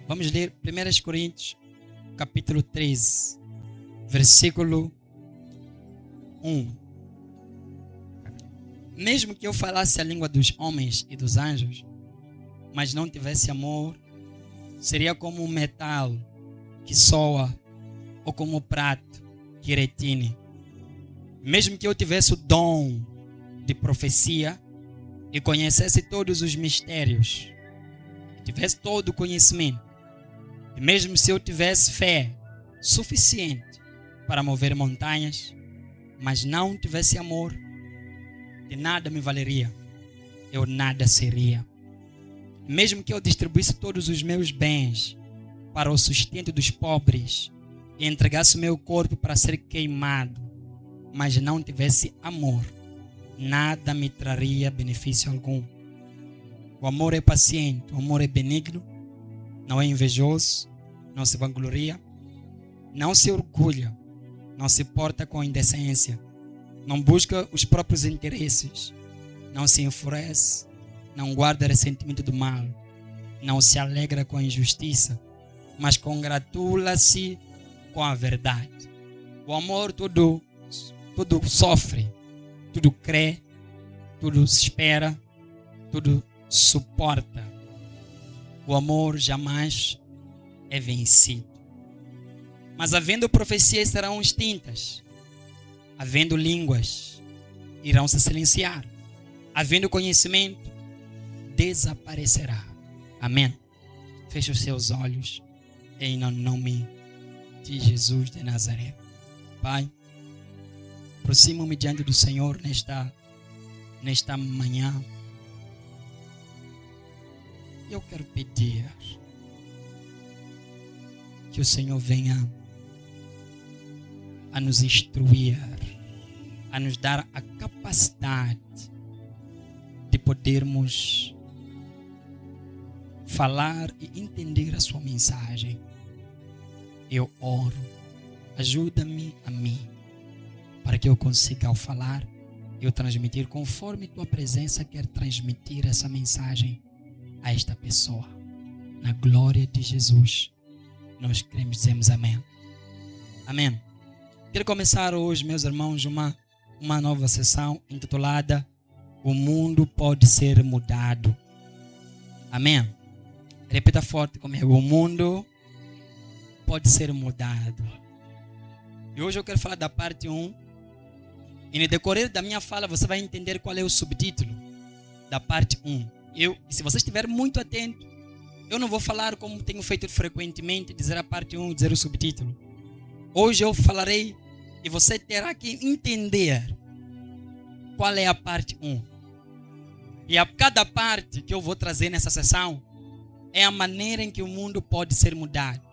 Vamos ler 1 Coríntios, capítulo 13, versículo 1. Mesmo que eu falasse a língua dos homens e dos anjos, mas não tivesse amor, seria como um metal que soa ou como um prato que retine. Mesmo que eu tivesse o dom de profecia e conhecesse todos os mistérios, tivesse todo o conhecimento, e mesmo se eu tivesse fé suficiente para mover montanhas, mas não tivesse amor, de nada me valeria, eu nada seria. Mesmo que eu distribuísse todos os meus bens para o sustento dos pobres e entregasse o meu corpo para ser queimado, mas não tivesse amor, nada me traria benefício algum. O amor é paciente, o amor é benigno, não é invejoso, não se vangloria, não se orgulha, não se porta com indecência, não busca os próprios interesses, não se enfurece, não guarda ressentimento do mal, não se alegra com a injustiça, mas congratula-se com a verdade. O amor tudo sofre, tudo crê, tudo espera, tudo suporta. O amor jamais é vencido. Mas havendo profecias serão extintas, havendo línguas irão se silenciar, havendo conhecimento desaparecerá. Amém. Feche os seus olhos em nome de Jesus de Nazaré. Pai, aproximo-me diante do Senhor nesta manhã. Eu quero pedir que o Senhor venha a nos instruir, a nos dar a capacidade de podermos falar e entender a sua mensagem. Eu oro, ajuda-me a mim, para que eu consiga, ao falar, eu transmitir conforme tua presença quer transmitir essa mensagem a esta pessoa. Na glória de Jesus, nós queremos, dizemos amém. Amém. Quero começar hoje, meus irmãos, uma nova sessão intitulada O Mundo Pode Ser Mudado. Amém. Repita forte comigo. O mundo pode ser mudado. E hoje eu quero falar da parte 1. E no decorrer da minha fala você vai entender qual é o subtítulo da parte 1. Se você estiver muito atento, eu não vou falar como tenho feito frequentemente, dizer a parte 1 e dizer o subtítulo. Hoje eu falarei e você terá que entender qual é a parte 1. E a cada parte que eu vou trazer nessa sessão é a maneira em que o mundo pode ser mudado.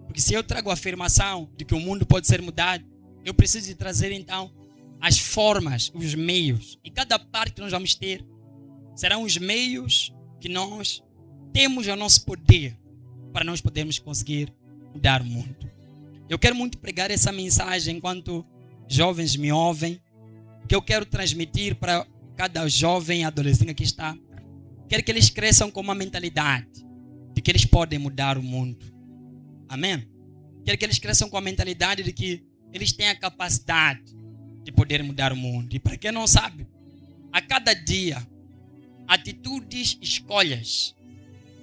Porque se eu trago a afirmação de que o mundo pode ser mudado, eu preciso de trazer então as formas, os meios. E cada parte que nós vamos ter serão os meios que nós temos ao nosso poder para nós podermos conseguir mudar o mundo. Eu quero muito pregar essa mensagem enquanto jovens me ouvem, que eu quero transmitir para cada jovem e adolescente que está. Quero que eles cresçam com uma mentalidade de que eles podem mudar o mundo. Amém? Quero que eles cresçam com a mentalidade de que eles têm a capacidade de poder mudar o mundo. E para quem não sabe, a cada dia, atitudes, escolhas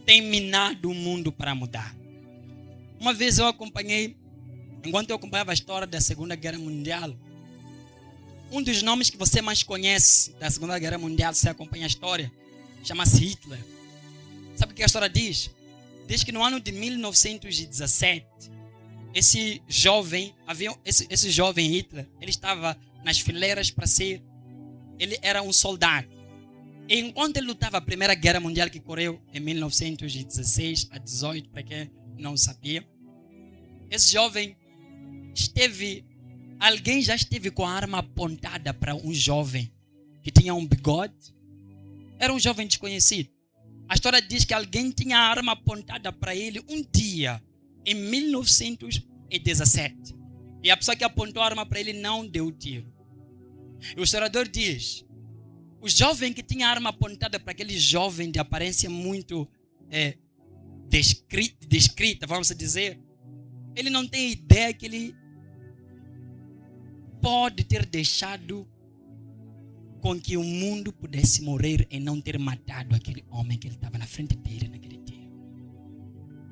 têm minado o mundo para mudar. Uma vez enquanto eu acompanhava a história da Segunda Guerra Mundial, um dos nomes que você mais conhece da Segunda Guerra Mundial, se você acompanha a história, chama-se Hitler. Sabe o que a história diz? Diz que no ano de 1917, esse jovem Hitler, ele estava nas fileiras ele era um soldado. E enquanto ele lutava a Primeira Guerra Mundial, que ocorreu em 1916 a 18, para quem não sabia, esse jovem alguém já esteve com a arma apontada para um jovem que tinha um bigode. Era um jovem desconhecido. A história diz que alguém tinha a arma apontada para ele um dia, em 1917. E a pessoa que apontou a arma para ele não deu tiro. E o historiador diz, o jovem que tinha a arma apontada para aquele jovem de aparência muito descrita, vamos dizer, ele não tem ideia que ele pode ter deixado com que o mundo pudesse morrer e não ter matado aquele homem que ele estava na frente dele naquele dia.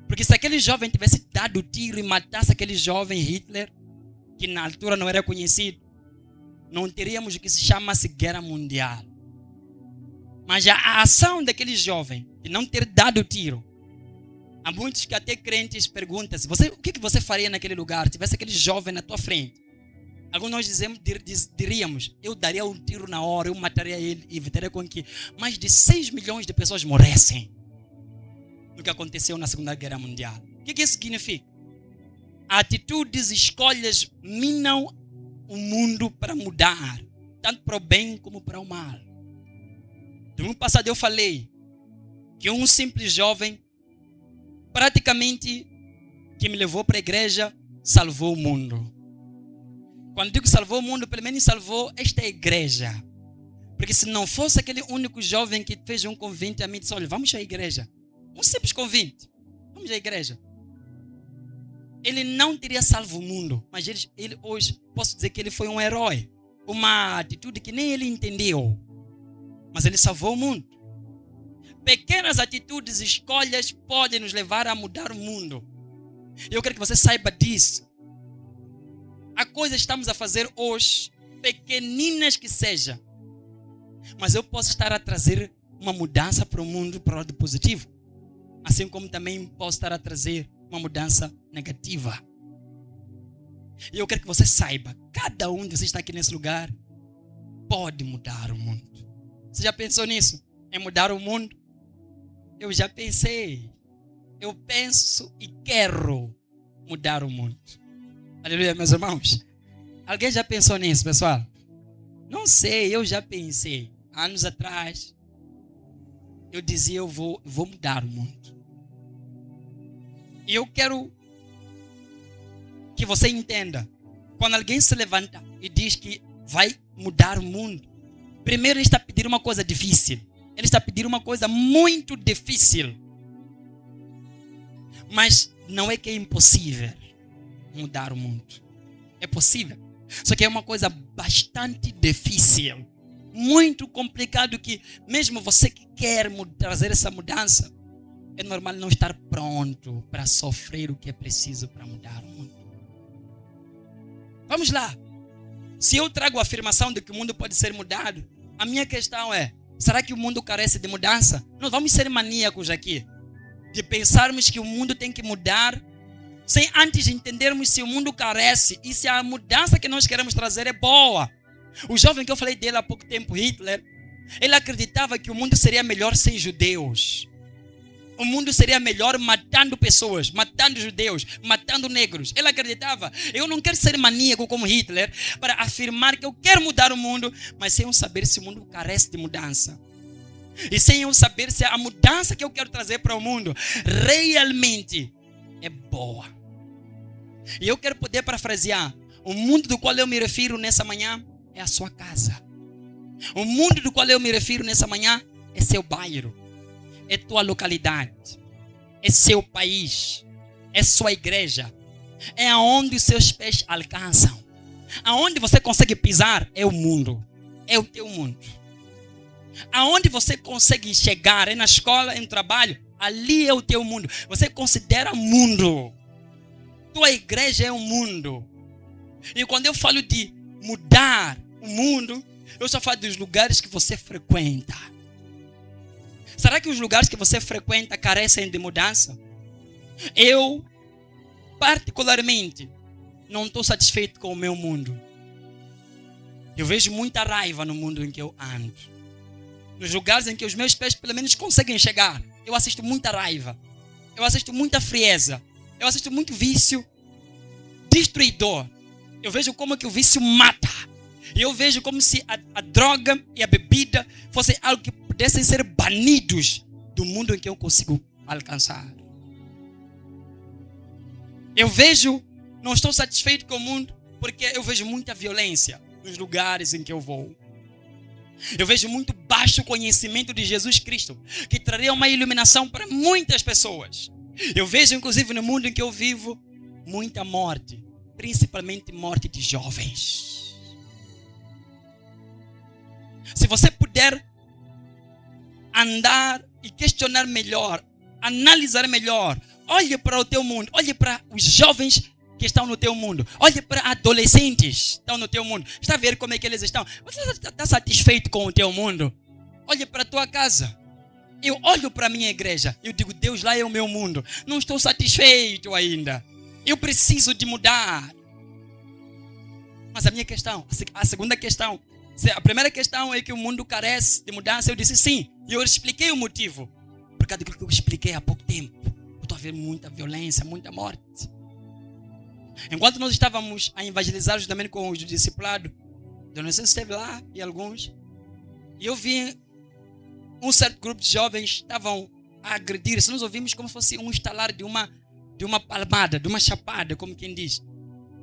Porque se aquele jovem tivesse dado tiro e matasse aquele jovem Hitler, que na altura não era conhecido, não teríamos o que se chama-se guerra mundial. Mas a ação daquele jovem de não ter dado tiro, há muitos que até crentes perguntam-se, o que você faria naquele lugar se tivesse aquele jovem na tua frente? Alguns nós diríamos, eu daria um tiro na hora, eu mataria ele e evitaria com que mais de 6 milhões de pessoas morressem no que aconteceu na Segunda Guerra Mundial. O que isso significa? Atitudes e escolhas minam o mundo para mudar, tanto para o bem como para o mal. No ano passado eu falei que um simples jovem, praticamente, que me levou para a igreja, salvou o mundo. Quando digo salvou o mundo, pelo menos salvou esta igreja. Porque se não fosse aquele único jovem que fez um convite a mim, disse, olha, vamos à igreja. Um simples convite. Vamos à igreja. Ele não teria salvo o mundo. Mas ele hoje, posso dizer que ele foi um herói. Uma atitude que nem ele entendeu. Mas ele salvou o mundo. Pequenas atitudes e escolhas podem nos levar a mudar o mundo. Eu quero que você saiba disso. Há coisas que estamos a fazer hoje, pequeninas que sejam, mas eu posso estar a trazer uma mudança para o mundo para o lado positivo, assim como também posso estar a trazer uma mudança negativa. E eu quero que você saiba, cada um de vocês está aqui nesse lugar pode mudar o mundo. Você já pensou nisso? Em mudar o mundo? Eu já pensei. Eu penso e quero mudar o mundo. Aleluia, meus irmãos. Alguém já pensou nisso, pessoal? Não sei, eu já pensei. Anos atrás, eu dizia, eu vou mudar o mundo. E eu quero que você entenda. Quando alguém se levanta e diz que vai mudar o mundo, primeiro ele está pedindo uma coisa difícil. Ele está pedindo uma coisa muito difícil. Mas não é que é impossível mudar o mundo. É possível. Só que é uma coisa bastante difícil. Muito complicado que mesmo você que quer trazer essa mudança, é normal não estar pronto para sofrer o que é preciso para mudar o mundo. Vamos lá. Se eu trago a afirmação de que o mundo pode ser mudado, a minha questão é, será que o mundo carece de mudança? Não vamos ser maníacos aqui. De pensarmos que o mundo tem que mudar sem antes entendermos se o mundo carece e se a mudança que nós queremos trazer é boa. O jovem que eu falei dele há pouco tempo, Hitler, ele acreditava que o mundo seria melhor sem judeus. O mundo seria melhor matando pessoas, matando judeus, matando negros. Ele acreditava. Eu não quero ser maníaco como Hitler para afirmar que eu quero mudar o mundo, mas sem eu saber se o mundo carece de mudança. E sem eu saber se a mudança que eu quero trazer para o mundo realmente é boa. E eu quero poder parafrasear. O mundo do qual eu me refiro nessa manhã é a sua casa. O mundo do qual eu me refiro nessa manhã é seu bairro, é tua localidade, é seu país, é sua igreja, é aonde os seus pés alcançam. Aonde você consegue pisar é o mundo, é o teu mundo. Aonde você consegue chegar, é na escola, é no trabalho, ali é o teu mundo. Você considera mundo. Tua igreja é o mundo. E quando eu falo de mudar o mundo, eu só falo dos lugares que você frequenta. Será que os lugares que você frequenta carecem de mudança? Eu, particularmente, não estou satisfeito com o meu mundo. Eu vejo muita raiva no mundo em que eu ando. Nos lugares em que os meus pés pelo menos conseguem chegar, eu assisto muita raiva. Eu assisto muita frieza. Eu assisto muito vício destruidor. Eu vejo como que o vício mata. E eu vejo como se a droga e a bebida fossem algo que pudessem ser banidos do mundo em que eu consigo alcançar. Eu vejo, não estou satisfeito com o mundo, porque eu vejo muita violência nos lugares em que eu vou. Eu vejo muito baixo conhecimento de Jesus Cristo, que traria uma iluminação para muitas pessoas. Eu vejo, inclusive, no mundo em que eu vivo, muita morte, principalmente morte de jovens. Se você puder andar e questionar melhor, analisar melhor, olhe para o teu mundo, olhe para os jovens que estão no teu mundo, olhe para adolescentes que estão no teu mundo. Está a ver como é que eles estão? Você está satisfeito com o teu mundo? Olhe para a tua casa. Eu olho para a minha igreja, eu digo, Deus, lá é o meu mundo. Não estou satisfeito ainda. Eu preciso de mudar. Mas a minha questão, a segunda questão, a primeira questão é que o mundo carece de mudança. Eu disse sim, e eu expliquei o motivo. Por causa daquilo que eu expliquei há pouco tempo. Eu estou a ver muita violência, muita morte. Enquanto nós estávamos a evangelizar justamente com os discipulados, a Dona Cência esteve lá e alguns, e eu vi um certo grupo de jovens estavam a agredir-se. Nós ouvimos como se fosse um estalar de uma palmada, de uma chapada, como quem diz.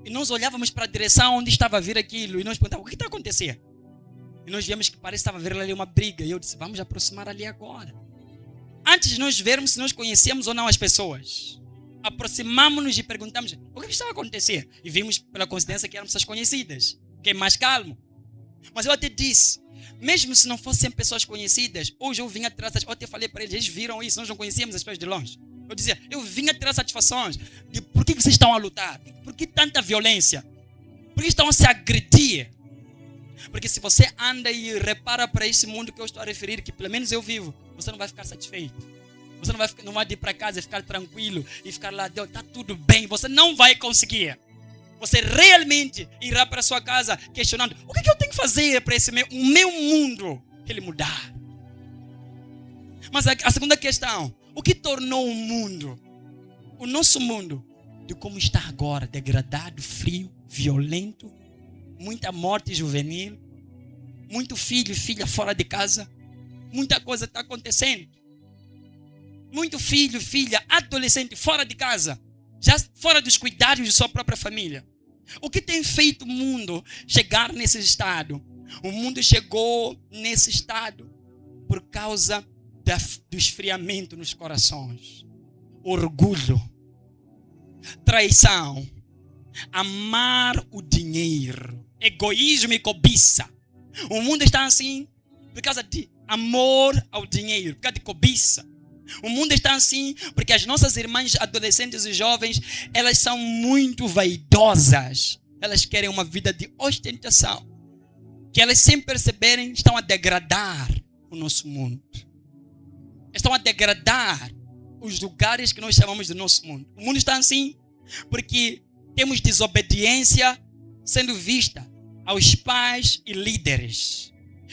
E nós olhávamos para a direção onde estava a vir aquilo e nós perguntávamos, o que está acontecendo? E nós víamos que parece que estava a vir ali uma briga. E eu disse, vamos aproximar ali agora. Antes de nós vermos se nós conhecemos ou não as pessoas, aproximamos-nos e perguntamos, o que estava a acontecer? E vimos pela coincidência que eram pessoas conhecidas. Fiquei mais calmo. Mas eu até disse, mesmo se não fossem pessoas conhecidas, hoje eu vim atrás, eu até falei para eles, eles viram isso, nós não conhecíamos as pessoas de longe. Eu dizia, eu vim atrás satisfações de por que vocês estão a lutar, por que tanta violência, por que estão a se agredir. Porque se você anda e repara para esse mundo que eu estou a referir, que pelo menos eu vivo, você não vai ficar satisfeito. Você não vai ir para casa e ficar tranquilo e ficar lá, Deus, está tudo bem, você não vai conseguir. Você realmente irá para a sua casa questionando, o que eu tenho que fazer para o meu mundo ele mudar? Mas a segunda questão, o que tornou o nosso mundo, de como está agora, degradado, frio, violento, muita morte juvenil, muito filho e filha fora de casa, muita coisa está acontecendo. Muito filho, filha, adolescente fora de casa, já fora dos cuidados de sua própria família. O que tem feito o mundo chegar nesse estado? O mundo chegou nesse estado por causa do esfriamento nos corações. Orgulho, traição, amar o dinheiro, egoísmo e cobiça. O mundo está assim por causa de amor ao dinheiro, por causa de cobiça. O mundo está assim porque as nossas irmãs adolescentes e jovens, elas são muito vaidosas. Elas querem uma vida de ostentação, que elas, sem perceberem, estão a degradar o nosso mundo. Estão a degradar os lugares que nós chamamos de nosso mundo. O mundo está assim porque temos desobediência sendo vista aos pais e líderes.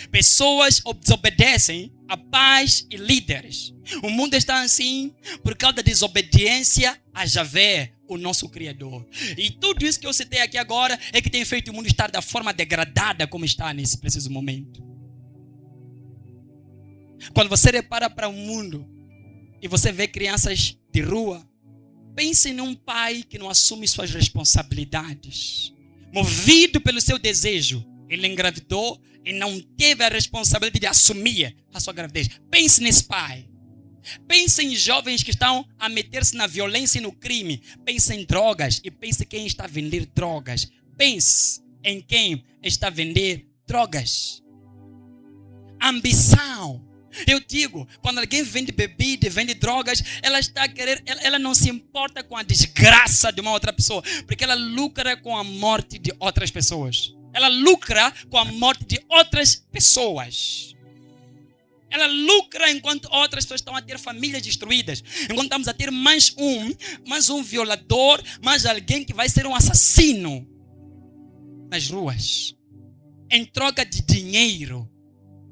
Pessoas desobedecem a pais e líderes. O mundo está assim por causa da desobediência a Javé, o nosso Criador. E tudo isso que eu citei aqui agora é que tem feito o mundo estar da forma degradada como está nesse preciso momento. Quando você repara para o mundo e você vê crianças de rua, pense num pai que não assume suas responsabilidades. Movido pelo seu desejo, ele engravidou e não teve a responsabilidade de assumir a sua gravidez. Pense nesse pai. Pense em jovens que estão a meter-se na violência e no crime. Pense em drogas e pense quem está a vender drogas. Pense em quem está a vender drogas. Ambição. Eu digo, quando alguém vende bebida, vende drogas, ela está a querer, ela não se importa com a desgraça de uma outra pessoa, porque ela lucra com a morte de outras pessoas. Ela lucra com a morte de outras pessoas. Ela lucra enquanto outras pessoas estão a ter famílias destruídas. Enquanto estamos a ter mais um violador, mais alguém que vai ser um assassino nas ruas, em troca de dinheiro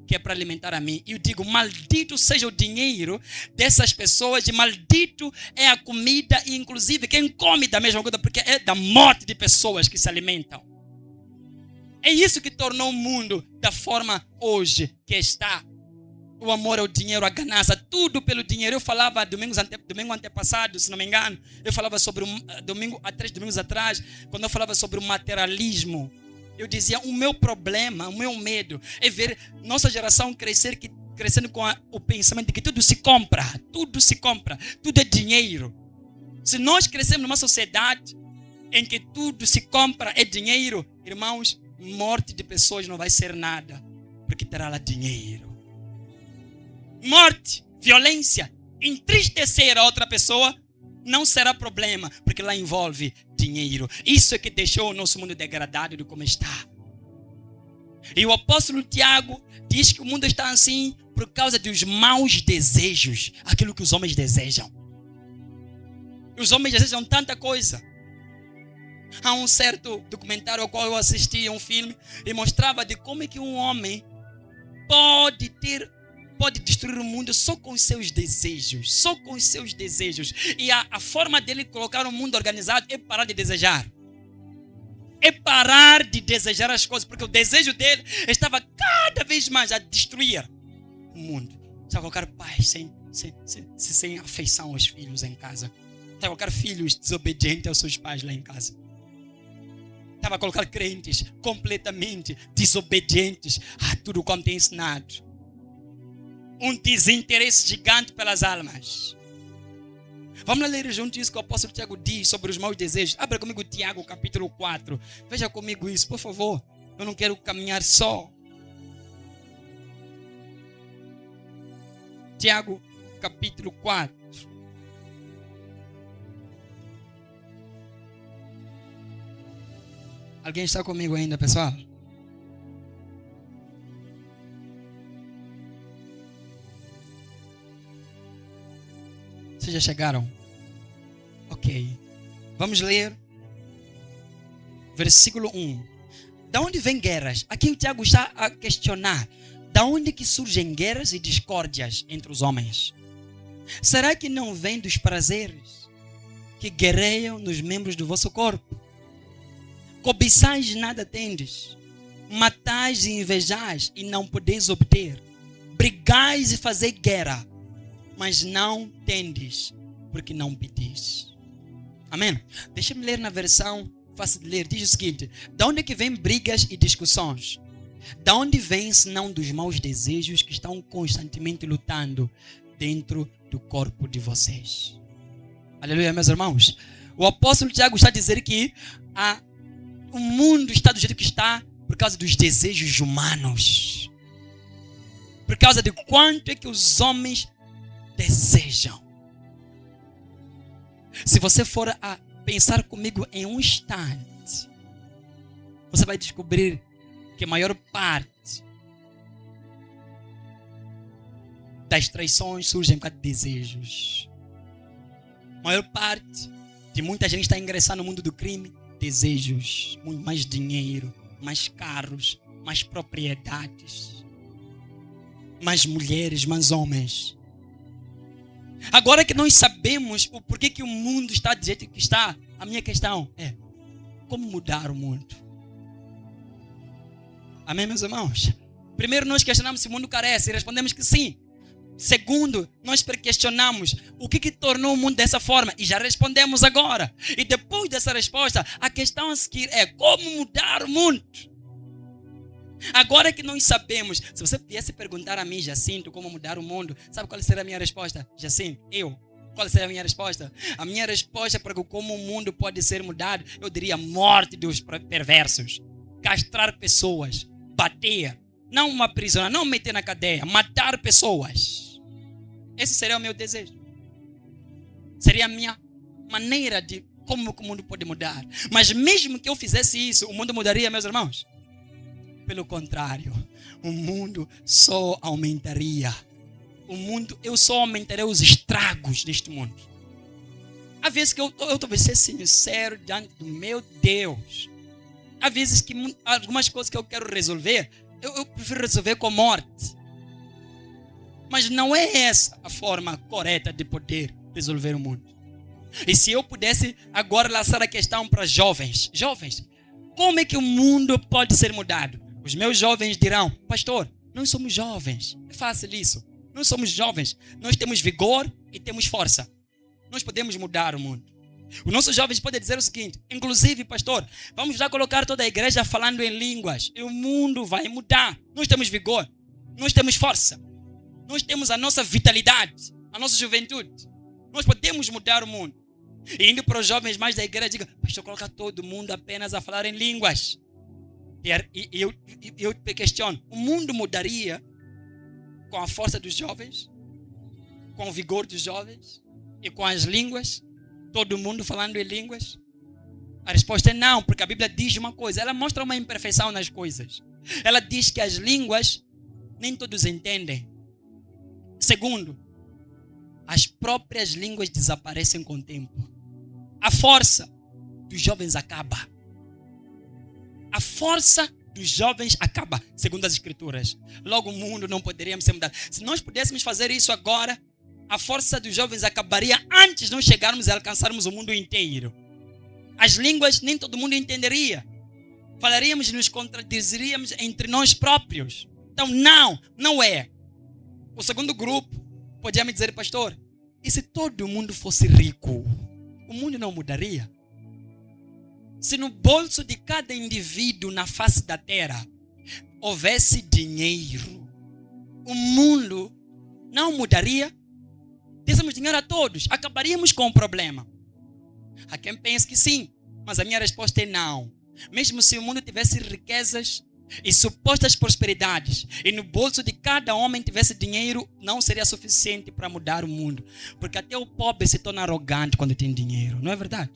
que é para alimentar a mim. E eu digo, maldito seja o dinheiro dessas pessoas, e maldito é a comida, e inclusive quem come da mesma coisa, porque é da morte de pessoas que se alimentam. É isso que tornou o mundo da forma hoje que está. O amor ao dinheiro, a ganância, tudo pelo dinheiro. Eu falava domingo antepassado, se não me engano, eu falava sobre três domingos atrás, quando eu falava sobre o materialismo. Eu dizia, o meu problema, o meu medo é ver nossa geração crescendo com o pensamento de que tudo se compra, tudo é dinheiro. Se nós crescemos numa sociedade em que tudo se compra é dinheiro, irmãos, morte de pessoas não vai ser nada, porque terá lá dinheiro. Morte, violência, entristecer a outra pessoa não será problema, porque lá envolve dinheiro. Isso é que deixou o nosso mundo degradado de como está. E o apóstolo Tiago diz que o mundo está assim por causa dos maus desejos, aquilo que os homens desejam. Os homens desejam tanta coisa. Há um certo documentário ao qual eu assisti, um filme, e mostrava de como é que um homem pode destruir o mundo só com os seus desejos. Só com os seus desejos. E a forma dele colocar o mundo organizado é parar de desejar. É parar de desejar as coisas, porque o desejo dele estava cada vez mais a destruir o mundo. Estava a colocar pais sem afeição aos filhos em casa. Estava a colocar filhos desobedientes aos seus pais lá em casa. Estava a colocar crentes completamente desobedientes a tudo como tem ensinado. Um desinteresse gigante pelas almas. Vamos ler junto isso que o apóstolo Tiago diz sobre os maus desejos. Abra comigo Tiago capítulo 4. Veja comigo isso, por favor. Eu não quero caminhar só. Tiago capítulo 4. Alguém está comigo ainda, pessoal? Vocês já chegaram? Ok. Vamos ler. Versículo 1. Da onde vêm guerras? Aqui o Tiago está a questionar. Da onde que surgem guerras e discórdias entre os homens? Será que não vem dos prazeres que guerreiam nos membros do vosso corpo? Cobiçais e nada tendes. Matais e invejais e não podeis obter. Brigais e fazeis guerra, mas não tendes, porque não pedis. Amém? Deixa-me ler na versão fácil de ler. Diz o seguinte: da onde é que vêm brigas e discussões? Da onde vêm senão dos maus desejos que estão constantemente lutando dentro do corpo de vocês? Aleluia, meus irmãos. O apóstolo Tiago está a dizer que o mundo está do jeito que está por causa dos desejos humanos. Por causa de quanto é que os homens desejam. Se você for a pensar comigo em um instante, você vai descobrir que a maior parte das traições surgem por causa de desejos. A maior parte de muita gente está ingressando no mundo do crime. Desejos, muito mais dinheiro, mais carros, mais propriedades, mais mulheres, mais homens. Agora que nós sabemos o porquê que o mundo está do jeito que está, a minha questão é: como mudar o mundo? Amém, meus irmãos? Primeiro nós questionamos se o mundo carece e respondemos que sim. Segundo, nós questionamos o que tornou o mundo dessa forma e já respondemos agora. E depois dessa resposta, a questão a seguir é como mudar o mundo. Agora que nós sabemos, se você viesse perguntar a mim, Jacinto, como mudar o mundo, sabe qual seria a minha resposta? Jacinto, qual seria a minha resposta? A minha resposta para como o mundo pode ser mudado, eu diria morte dos perversos, castrar pessoas, bater, não uma prisão, não meter na cadeia, matar pessoas. Esse seria o meu desejo. Seria a minha maneira de como o mundo pode mudar. Mas mesmo que eu fizesse isso, o mundo mudaria, meus irmãos? Pelo contrário, o mundo só aumentaria. Eu só aumentaria os estragos deste mundo. Há vezes que eu vou ser sincero diante do meu Deus. Há vezes que algumas coisas que eu quero resolver, eu prefiro resolver com morte. Mas não é essa a forma correta de poder resolver o mundo. E se eu pudesse agora lançar a questão para jovens. Jovens, como é que o mundo pode ser mudado? Os meus jovens dirão: pastor, nós somos jovens. É fácil isso. Nós somos jovens. Nós temos vigor e temos força. Nós podemos mudar o mundo. Os nossos jovens podem dizer o seguinte: inclusive, pastor, vamos já colocar toda a igreja falando em línguas e o mundo vai mudar. Nós temos vigor. Nós temos força. Nós temos a nossa vitalidade, a nossa juventude. Nós podemos mudar o mundo. E indo para os jovens mais da igreja, diga, pastor, coloca todo mundo apenas a falar em línguas. E eu te questiono, o mundo mudaria com a força dos jovens? Com o vigor dos jovens? E com as línguas? Todo mundo falando em línguas? A resposta é não, porque a Bíblia diz uma coisa, ela mostra uma imperfeição nas coisas. Ela diz que as línguas nem todos entendem. Segundo, as próprias línguas desaparecem com o tempo. A força dos jovens acaba. A força dos jovens acaba, segundo as Escrituras. Logo o mundo não poderia ser mudado. Se nós pudéssemos fazer isso agora, a força dos jovens acabaria antes de nós chegarmos e alcançarmos o mundo inteiro. As línguas nem todo mundo entenderia. Falaríamos e nos contradizeríamos entre nós próprios. Então não é. O segundo grupo podia me dizer, pastor, e se todo mundo fosse rico? O mundo não mudaria? Se no bolso de cada indivíduo na face da terra houvesse dinheiro, o mundo não mudaria? Dessemos dinheiro a todos, acabaríamos com o problema. Há quem pense que sim, mas a minha resposta é não. Mesmo se o mundo tivesse riquezas e supostas prosperidades, e no bolso de cada homem tivesse dinheiro, não seria suficiente para mudar o mundo. Porque até o pobre se torna arrogante quando tem dinheiro, não é verdade?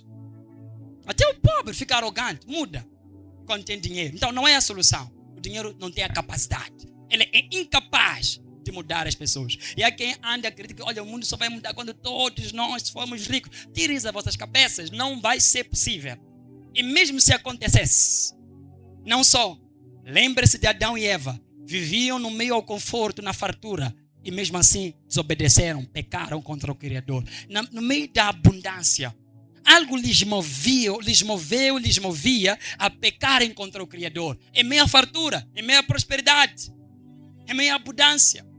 Até o pobre fica arrogante, muda quando tem dinheiro. Então não é a solução. O dinheiro não tem a capacidade. Ele é incapaz de mudar as pessoas. E há quem anda acredita que, olha, o mundo só vai mudar quando todos nós formos ricos. Tirem as vossas cabeças, não vai ser possível. E mesmo se acontecesse, não só, lembre-se de Adão e Eva, viviam no meio ao conforto, na fartura, e mesmo assim desobedeceram, pecaram contra o Criador. No meio da abundância, algo lhes movia a pecarem contra o Criador. Em meio à fartura, em meio à prosperidade, em meio à abundância.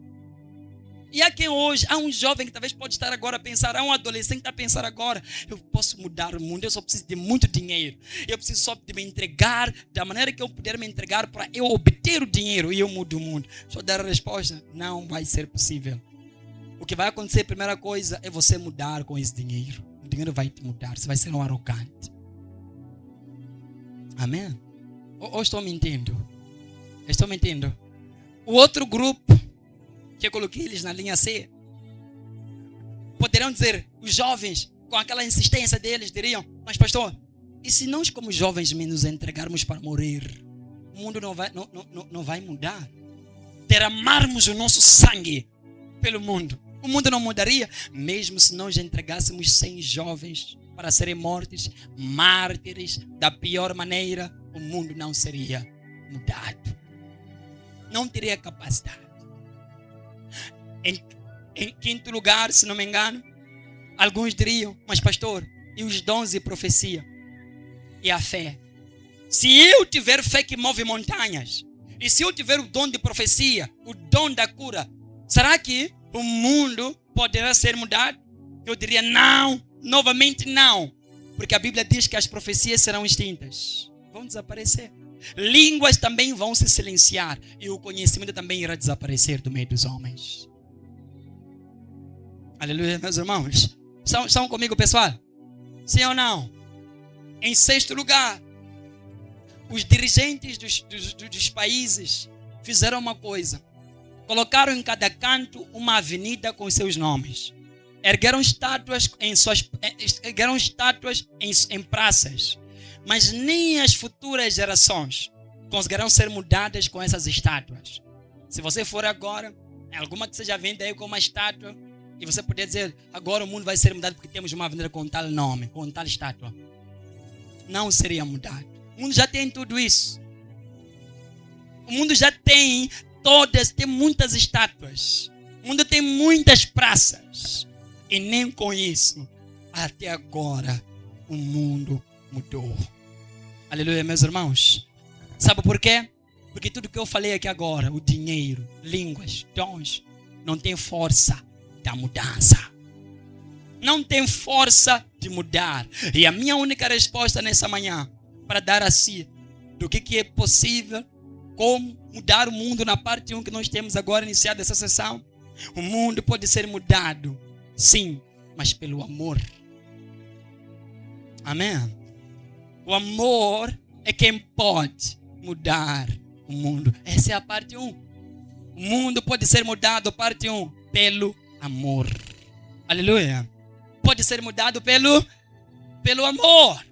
E há quem hoje, há um jovem que talvez pode estar agora a pensar, há um adolescente que está a pensar agora, eu posso mudar o mundo, eu só preciso de muito dinheiro. Eu preciso só de me entregar da maneira que eu puder me entregar para eu obter o dinheiro e eu mudo o mundo. Só dar a resposta, não vai ser possível. O que vai acontecer, a primeira coisa, é você mudar com esse dinheiro. O dinheiro vai te mudar, você vai ser um arrogante. Amém? Ou estou mentindo? Estou mentindo? O outro grupo, que eu coloquei eles na linha C, poderão dizer, os jovens, com aquela insistência deles, diriam, mas pastor, e se nós como jovens nos entregarmos para morrer, o mundo não vai mudar? Derramarmos o nosso sangue pelo mundo, o mundo não mudaria? Mesmo se nós entregássemos 100 jovens para serem mortos, mártires, da pior maneira, o mundo não seria mudado. Não teria capacidade. Em quinto lugar, se não me engano, alguns diriam, mas pastor, e os dons de profecia? E a fé? Se eu tiver fé que move montanhas, e se eu tiver o dom de profecia, o dom da cura, será que o mundo poderá ser mudado? Eu diria não, novamente não. Porque a Bíblia diz que as profecias serão extintas, vão desaparecer. Línguas também vão se silenciar e o conhecimento também irá desaparecer do meio dos homens. Aleluia, meus irmãos. Estão comigo, pessoal? Sim ou não? Em sexto lugar, os dirigentes dos países fizeram uma coisa. Colocaram em cada canto uma avenida com seus nomes. Ergueram estátuas em praças. Mas nem as futuras gerações conseguirão ser mudadas com essas estátuas. Se você for agora, alguma que seja venda aí com uma estátua, e você poder dizer, agora o mundo vai ser mudado porque temos uma avenida com tal nome, com tal estátua. Não seria mudado. O mundo já tem tudo isso. O mundo já tem tem muitas estátuas. O mundo tem muitas praças. E nem com isso, até agora, o mundo mudou. Aleluia, meus irmãos. Sabe por quê? Porque tudo que eu falei aqui agora, o dinheiro, línguas, dons, não tem força da mudança. Não tem força de mudar. E a minha única resposta nessa manhã, para dar a si, do que é possível, como mudar o mundo na parte 1 que nós temos agora iniciado essa sessão. O mundo pode ser mudado, sim, mas pelo amor. Amém? O amor é quem pode mudar o mundo. Essa é a parte 1. O mundo pode ser mudado, parte 1, pelo amor. Aleluia. Pode ser mudado pelo amor.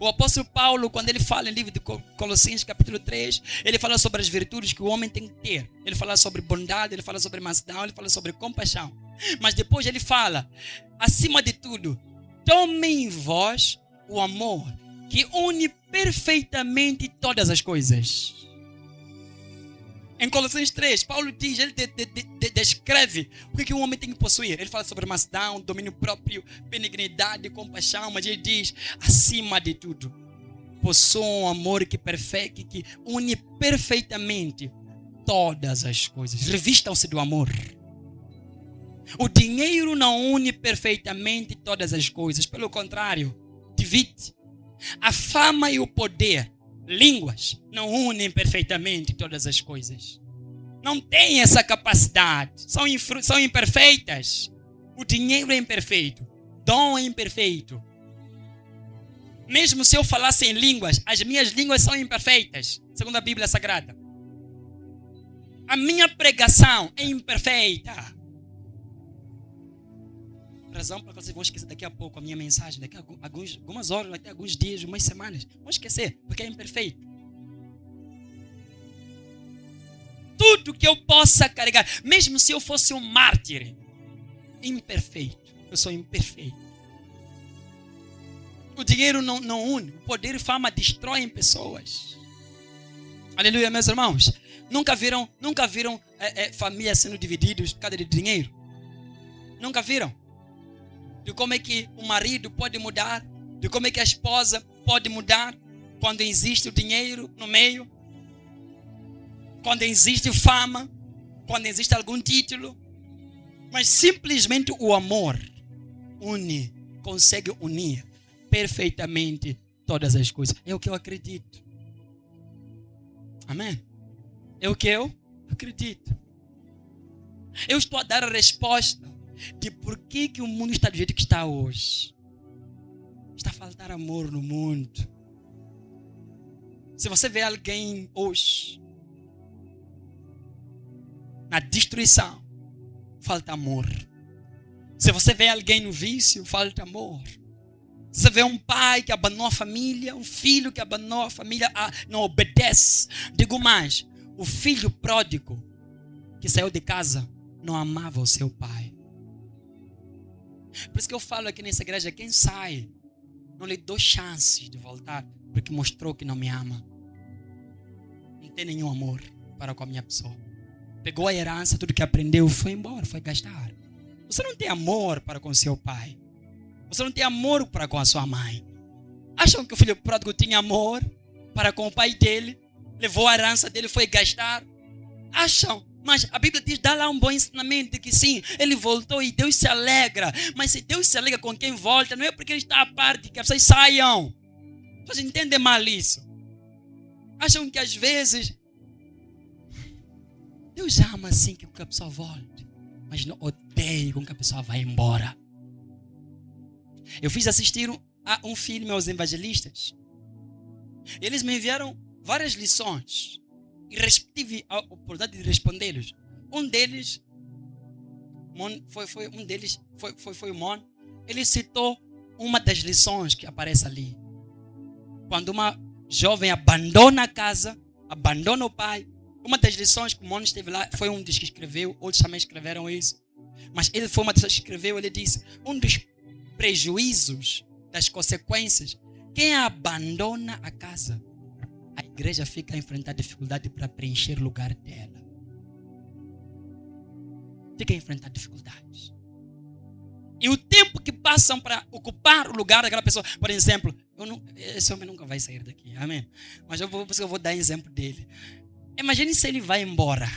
O apóstolo Paulo, quando ele fala em livro de Colossenses capítulo 3, ele fala sobre as virtudes que o homem tem que ter. Ele fala sobre bondade, ele fala sobre mansidão, ele fala sobre compaixão. Mas depois ele fala, acima de tudo, tomem em vós o amor, que une perfeitamente todas as coisas. Em Colossenses 3, Paulo diz, ele descreve o que um homem tem que possuir. Ele fala sobre mansidão, domínio próprio, benignidade, compaixão, mas ele diz, acima de tudo, possuam um amor que une perfeitamente todas as coisas. Revistam-se do amor. O dinheiro não une perfeitamente todas as coisas, pelo contrário, divide. A fama e o poder, línguas, não unem perfeitamente todas as coisas. Não tem essa capacidade. São imperfeitas. O dinheiro é imperfeito. Dom é imperfeito. Mesmo se eu falasse em línguas, as minhas línguas são imperfeitas, segundo a Bíblia Sagrada. A minha pregação é imperfeita. Razão para vocês vão esquecer daqui a pouco a minha mensagem, daqui a algumas horas, daqui a alguns dias, algumas semanas. Vão esquecer, porque é imperfeito. Tudo que eu possa carregar, mesmo se eu fosse um mártir, imperfeito. Eu sou imperfeito. O dinheiro não une. O poder e fama destroem pessoas. Aleluia, meus irmãos. Nunca viram famílias sendo divididas por causa de dinheiro? Nunca viram? De como é que o marido pode mudar, de como é que a esposa pode mudar quando existe o dinheiro no meio, quando existe fama, quando existe algum título. Mas simplesmente o amor consegue unir perfeitamente todas as coisas. É o que eu acredito. Amém? É o que eu acredito. Eu estou a dar a resposta de por que o mundo está do jeito que está hoje. Está a faltar amor no mundo. Se você vê alguém hoje na destruição, falta amor. Se você vê alguém no vício, falta amor. Se você vê um pai que abandonou a família, um filho que abandonou a família, não obedece. Digo mais, o filho pródigo que saiu de casa não amava o seu pai. Por isso que eu falo aqui nessa igreja, quem sai, não lhe dou chance de voltar, porque mostrou que não me ama. Não tem nenhum amor para com a minha pessoa. Pegou a herança, tudo que aprendeu, foi embora, foi gastar. Você não tem amor para com seu pai. Você não tem amor para com a sua mãe. Acham que o filho pródigo tinha amor para com o pai dele? Levou a herança dele, foi gastar? Acham? Mas a Bíblia diz, dá lá um bom ensinamento, de que sim, ele voltou e Deus se alegra. Mas se Deus se alegra com quem volta, não é porque ele está à parte, que as pessoas saiam. Vocês entendem mal isso? Acham que às vezes Deus ama assim que a pessoa volte, mas não odeia com que a pessoa vá embora. Eu fiz assistir a um filme aos evangelistas. Eles me enviaram várias lições e tive a oportunidade de respondê-los. Um deles foi o Mon. Ele citou uma das lições que aparece ali. Quando uma jovem abandona a casa, abandona o pai. Uma das lições que o Mon esteve lá, foi um dos que escreveu, outros também escreveram isso. Mas ele foi uma das que escreveu, ele disse, um dos prejuízos, das consequências, quem abandona a casa, a igreja fica a enfrentar dificuldade para preencher o lugar dela. Fica a enfrentar dificuldades. E o tempo que passam para ocupar o lugar daquela pessoa, por exemplo, esse homem nunca vai sair daqui, amém? Mas eu vou dar exemplo dele. Imagine se ele vai embora.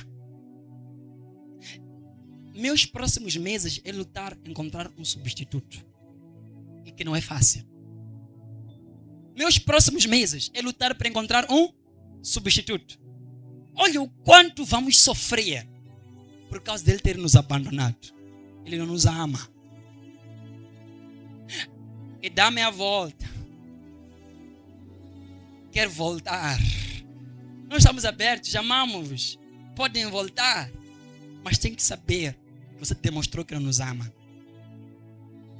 Meus próximos meses é lutar, encontrar um substituto. E que não é fácil. Meus próximos meses é lutar para encontrar um substituto. Olha o quanto vamos sofrer por causa dele ter nos abandonado. Ele não nos ama. e dá meia volta. Quer voltar. Nós estamos abertos, amamos-vos. Podem voltar, mas tem que saber que você demonstrou que não nos ama.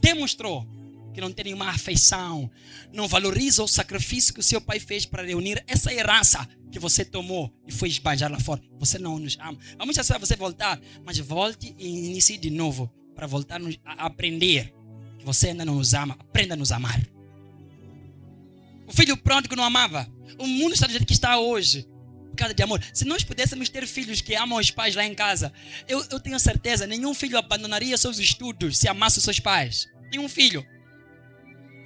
Demonstrou que não tem nenhuma afeição, não valoriza o sacrifício que o seu pai fez para reunir essa herança que você tomou e foi esbanjar lá fora. Você não nos ama. Vamos deixar você voltar, mas volte e inicie de novo para voltar a aprender que você ainda não nos ama. Aprenda a nos amar. O filho pronto que não amava. O mundo está do jeito que está hoje. Por causa de amor. Se nós pudéssemos ter filhos que amam os pais lá em casa, eu tenho certeza, nenhum filho abandonaria seus estudos se amasse os seus pais. Nenhum filho.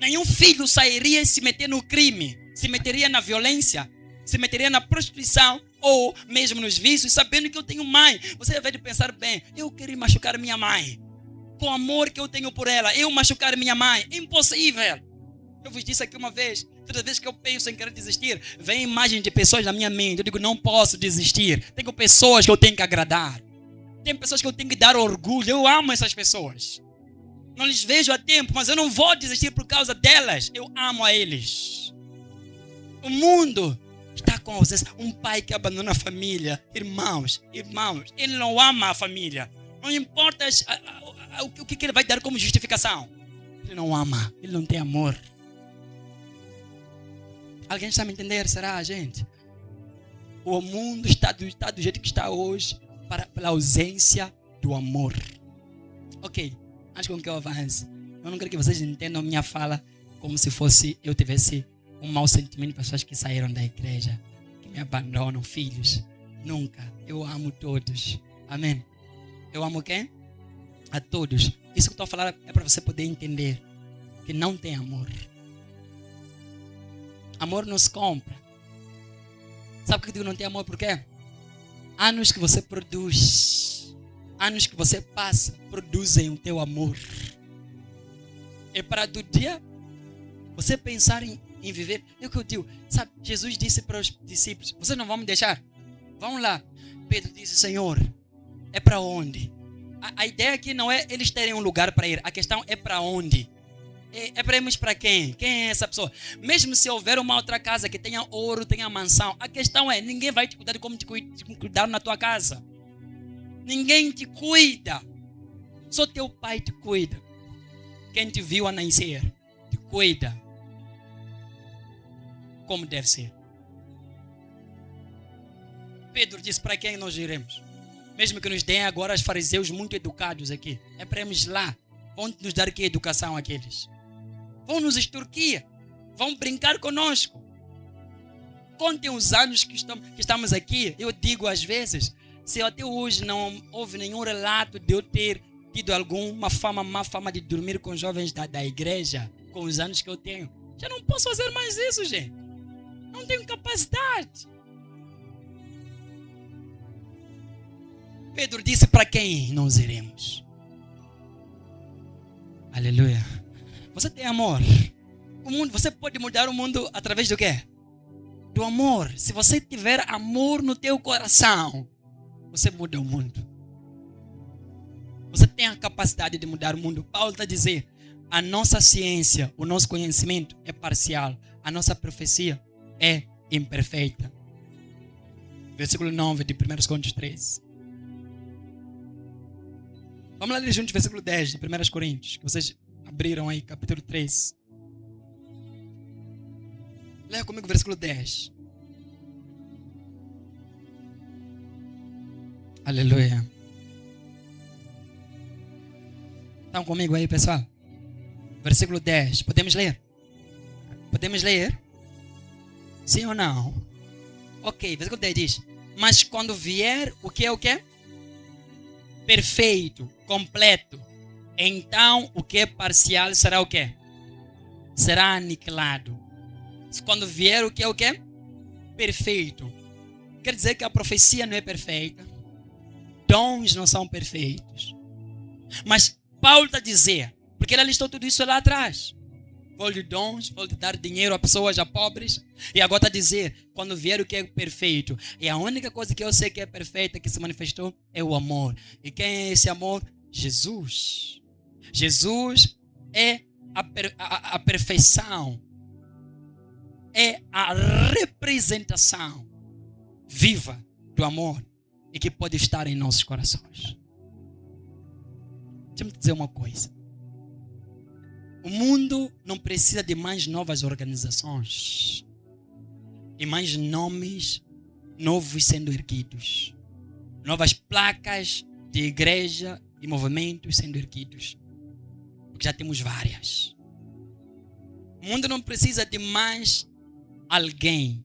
Nenhum filho sairia e se meter no crime, se meteria na violência, se meteria na prostituição ou mesmo nos vícios, sabendo que eu tenho mãe. Você deve pensar bem, eu queria machucar minha mãe. Com o amor que eu tenho por ela, eu machucar minha mãe. É impossível. Eu vos disse aqui uma vez, toda vez que eu penso em querer desistir, vem imagem de pessoas na minha mente. Eu digo, não posso desistir. Tenho pessoas que eu tenho que agradar. Tem pessoas que eu tenho que dar orgulho. Eu amo essas pessoas. Não lhes vejo a tempo, mas eu não vou desistir por causa delas. Eu amo a eles. O mundo está com vocês. Um pai que abandona a família. Irmãos, ele não ama a família. Não importa o que ele vai dar como justificação. Ele não ama, ele não tem amor. Alguém está me entendendo? Será, gente? O mundo está do jeito que está hoje pela ausência do amor. Ok, antes que eu avance, eu não quero que vocês entendam minha fala como se fosse eu tivesse um mau sentimento de pessoas que saíram da igreja, que me abandonam, filhos. Nunca. Eu amo todos. Amém? Eu amo quem? A todos. Isso que eu estou falando é para você poder entender que não tem amor. Amor não se compra. Sabe por que eu digo não tem amor? Por quê? Anos que você produz, anos que você passa, produzem o teu amor. É para do dia você pensar em viver. É o que eu digo. Sabe, Jesus disse para os discípulos, vocês não vão me deixar? Vamos lá. Pedro disse, Senhor, é para onde? A ideia aqui não é eles terem um lugar para ir. A questão é para onde? É para irmos para quem? Quem é essa pessoa? Mesmo se houver uma outra casa que tenha ouro, tenha mansão, a questão é, ninguém vai te cuidar de como te cuidar na tua casa. Ninguém te cuida. Só teu pai te cuida. Quem te viu a nascer te cuida. Como deve ser. Pedro disse, para quem nós iremos? Mesmo que nos deem agora os fariseus muito educados aqui. É para irmos lá. Vão nos dar que educação aqueles? Vão nos extorquir. Vão brincar conosco. Contem os anos que estamos aqui. Eu digo às vezes, se até hoje não houve nenhum relato de eu ter tido alguma má fama de dormir com jovens da igreja, com os anos que eu tenho, já não posso fazer mais isso, gente. Não tenho capacidade. Pedro disse, para quem nós iremos? Aleluia. Você tem amor. O mundo, você pode mudar o mundo através do quê? Do amor. Se você tiver amor no teu coração, você muda o mundo. Você tem a capacidade de mudar o mundo. Paulo está dizendo, a nossa ciência, o nosso conhecimento é parcial. A nossa profecia é imperfeita. Versículo 9 de 1 Coríntios 13. Vamos lá ler juntos, versículo 10 de 1 Coríntios, que vocês abriram aí, capítulo 3. Leia comigo o versículo 10. Aleluia. Estão comigo aí, pessoal? Versículo 10. Podemos ler? Podemos ler? Sim ou não? Ok, versículo 10 diz, mas quando vier, o que é o quê? Perfeito, completo. Então, o que é parcial será o quê? Será aniquilado. Quando vier o que é o quê? Perfeito. Quer dizer que a profecia não é perfeita. Dons não são perfeitos. Mas Paulo está a dizer, porque ele listou tudo isso lá atrás. Vou lhe dons, vou lhe dar dinheiro a pessoas, a pobres. E agora está a dizer, quando vier o que é perfeito. E a única coisa que eu sei que é perfeita, que se manifestou, é o amor. E quem é esse amor? Jesus. Jesus é a perfeição é a representação viva do amor e que pode estar em nossos corações. Deixa eu te dizer uma coisa. O mundo não precisa de mais novas organizações e mais nomes novos sendo erguidos. Novas placas de igreja e movimentos sendo erguidos. Porque já temos várias. O mundo não precisa de mais alguém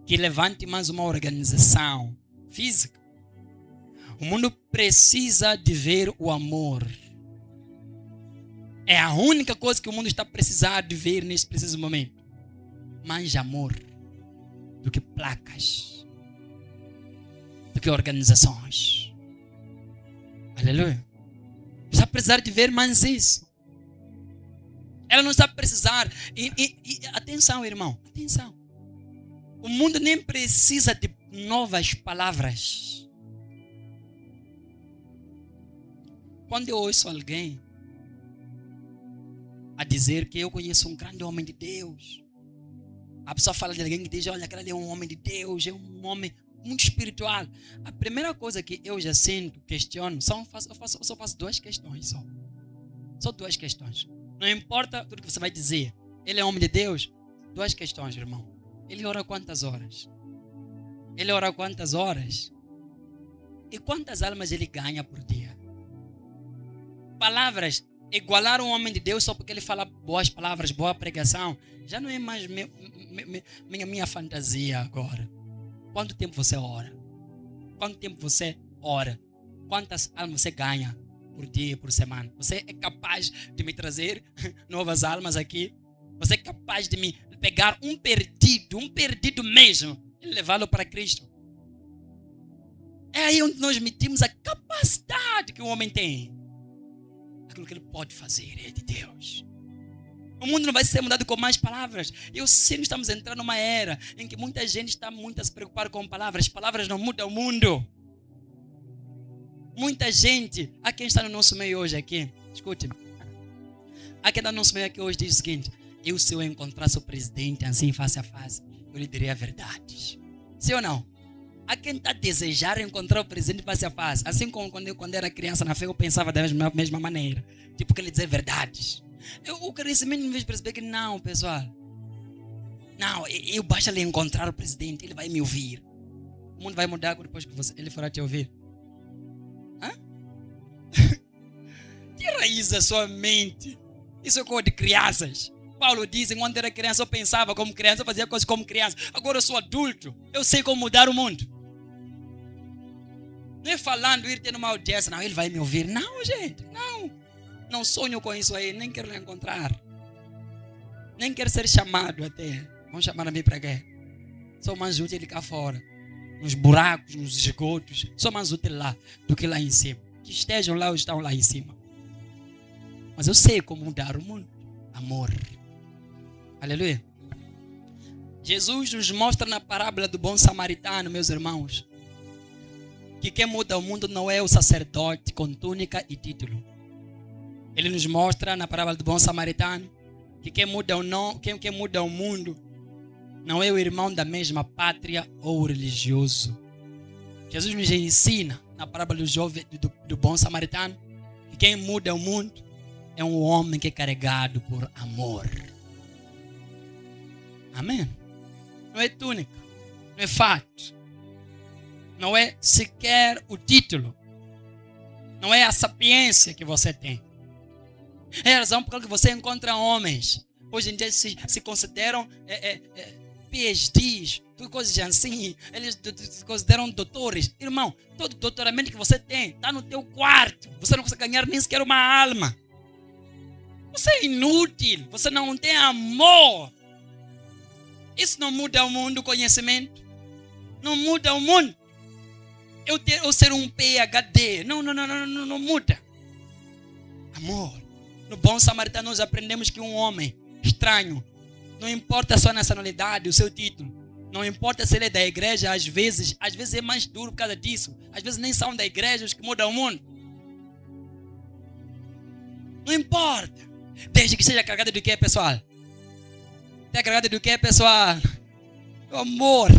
que levante mais uma organização física. O mundo precisa de ver o amor. É a única coisa que o mundo está precisando de ver nesse preciso momento. Mais amor do que placas, do que organizações. Aleluia. Está precisando de ver mais isso. Ela não está precisando. Atenção, irmão. Atenção. O mundo nem precisa de novas palavras. Quando eu ouço alguém a dizer que eu conheço um grande homem de Deus, a pessoa fala de alguém que diz, olha, aquele ali é um homem de Deus, é um homem muito espiritual. A primeira coisa que eu já sinto, questiono, eu só faço duas questões. Só duas questões. Não importa tudo que você vai dizer. Ele é homem de Deus? Duas questões, irmão. Ele ora quantas horas? Ele ora quantas horas? E quantas almas ele ganha por dia? Palavras igualar um homem de Deus só porque ele fala boas palavras, boa pregação, já não é mais minha fantasia agora. Quanto tempo você ora? Quanto tempo você ora? Quantas almas você ganha por dia, por semana? Você é capaz de me trazer novas almas aqui? Você é capaz de me pegar um perdido mesmo, e levá-lo para Cristo? É aí onde nós medimos a capacidade que o homem tem. Aquilo que ele pode fazer é de Deus. O mundo não vai ser mudado com mais palavras. Eu sei que estamos entrando numa era em que muita gente está muito a se preocupar com palavras. Palavras não mudam o mundo. Muita gente, há quem está no nosso meio hoje aqui, escute-me. Há quem está no nosso meio aqui hoje diz o seguinte: se eu encontrasse o presidente assim face a face, eu lhe diria a verdade. Sim ou não? Há quem está a desejar encontrar o presidente face a face. Assim como quando era criança na fé, eu pensava da mesma maneira. Tipo, que ele dizer verdades. O crescimento me fez perceber que não, pessoal. Não, eu basta lhe encontrar o presidente, ele vai me ouvir. O mundo vai mudar depois que ele for te ouvir. Hã? Tira isso da sua mente. Isso é coisa de crianças. Paulo diz, quando era criança eu pensava como criança, eu fazia coisas como criança. Agora eu sou adulto, eu sei como mudar o mundo. Não é falando, ir ter uma audiência, não, ele vai me ouvir. Não, gente, não. Não sonho com isso aí, nem quero lhe encontrar. Nem quero ser chamado até. Vão chamar a mim para quê? Sou mais útil cá fora. Nos buracos, nos esgotos. Sou mais útil lá do que lá em cima. Que estejam lá ou estão lá em cima. Mas eu sei como mudar o mundo. Amor. Aleluia. Jesus nos mostra na parábola do bom samaritano, meus irmãos, que quem muda o mundo não é o sacerdote com túnica e título. Ele nos mostra na parábola do bom samaritano que quem muda o mundo não é o irmão da mesma pátria ou o religioso. Jesus nos ensina na parábola do bom samaritano que quem muda o mundo é um homem que é carregado por amor. Amém? Não é túnica, não é fato, não é sequer o título, não é a sapiência que você tem. É a razão por que você encontra homens hoje em dia se consideram PhDs, coisas assim, eles se consideram doutores. Irmão, todo doutoramento que você tem está no teu quarto. Você não consegue ganhar nem sequer uma alma. Você é inútil, você não tem amor. Isso não muda o mundo, o conhecimento. Não muda o mundo. Eu ser um PhD, não muda. Amor. No bom samaritano nós aprendemos que um homem estranho, não importa a sua nacionalidade, o seu título, não importa se ele é da igreja, às vezes é mais duro por causa disso. Às vezes nem são da igreja os que mudam o mundo. Não importa. Desde que seja carregada do que, pessoal? Está carregada do que, pessoal? Do amor.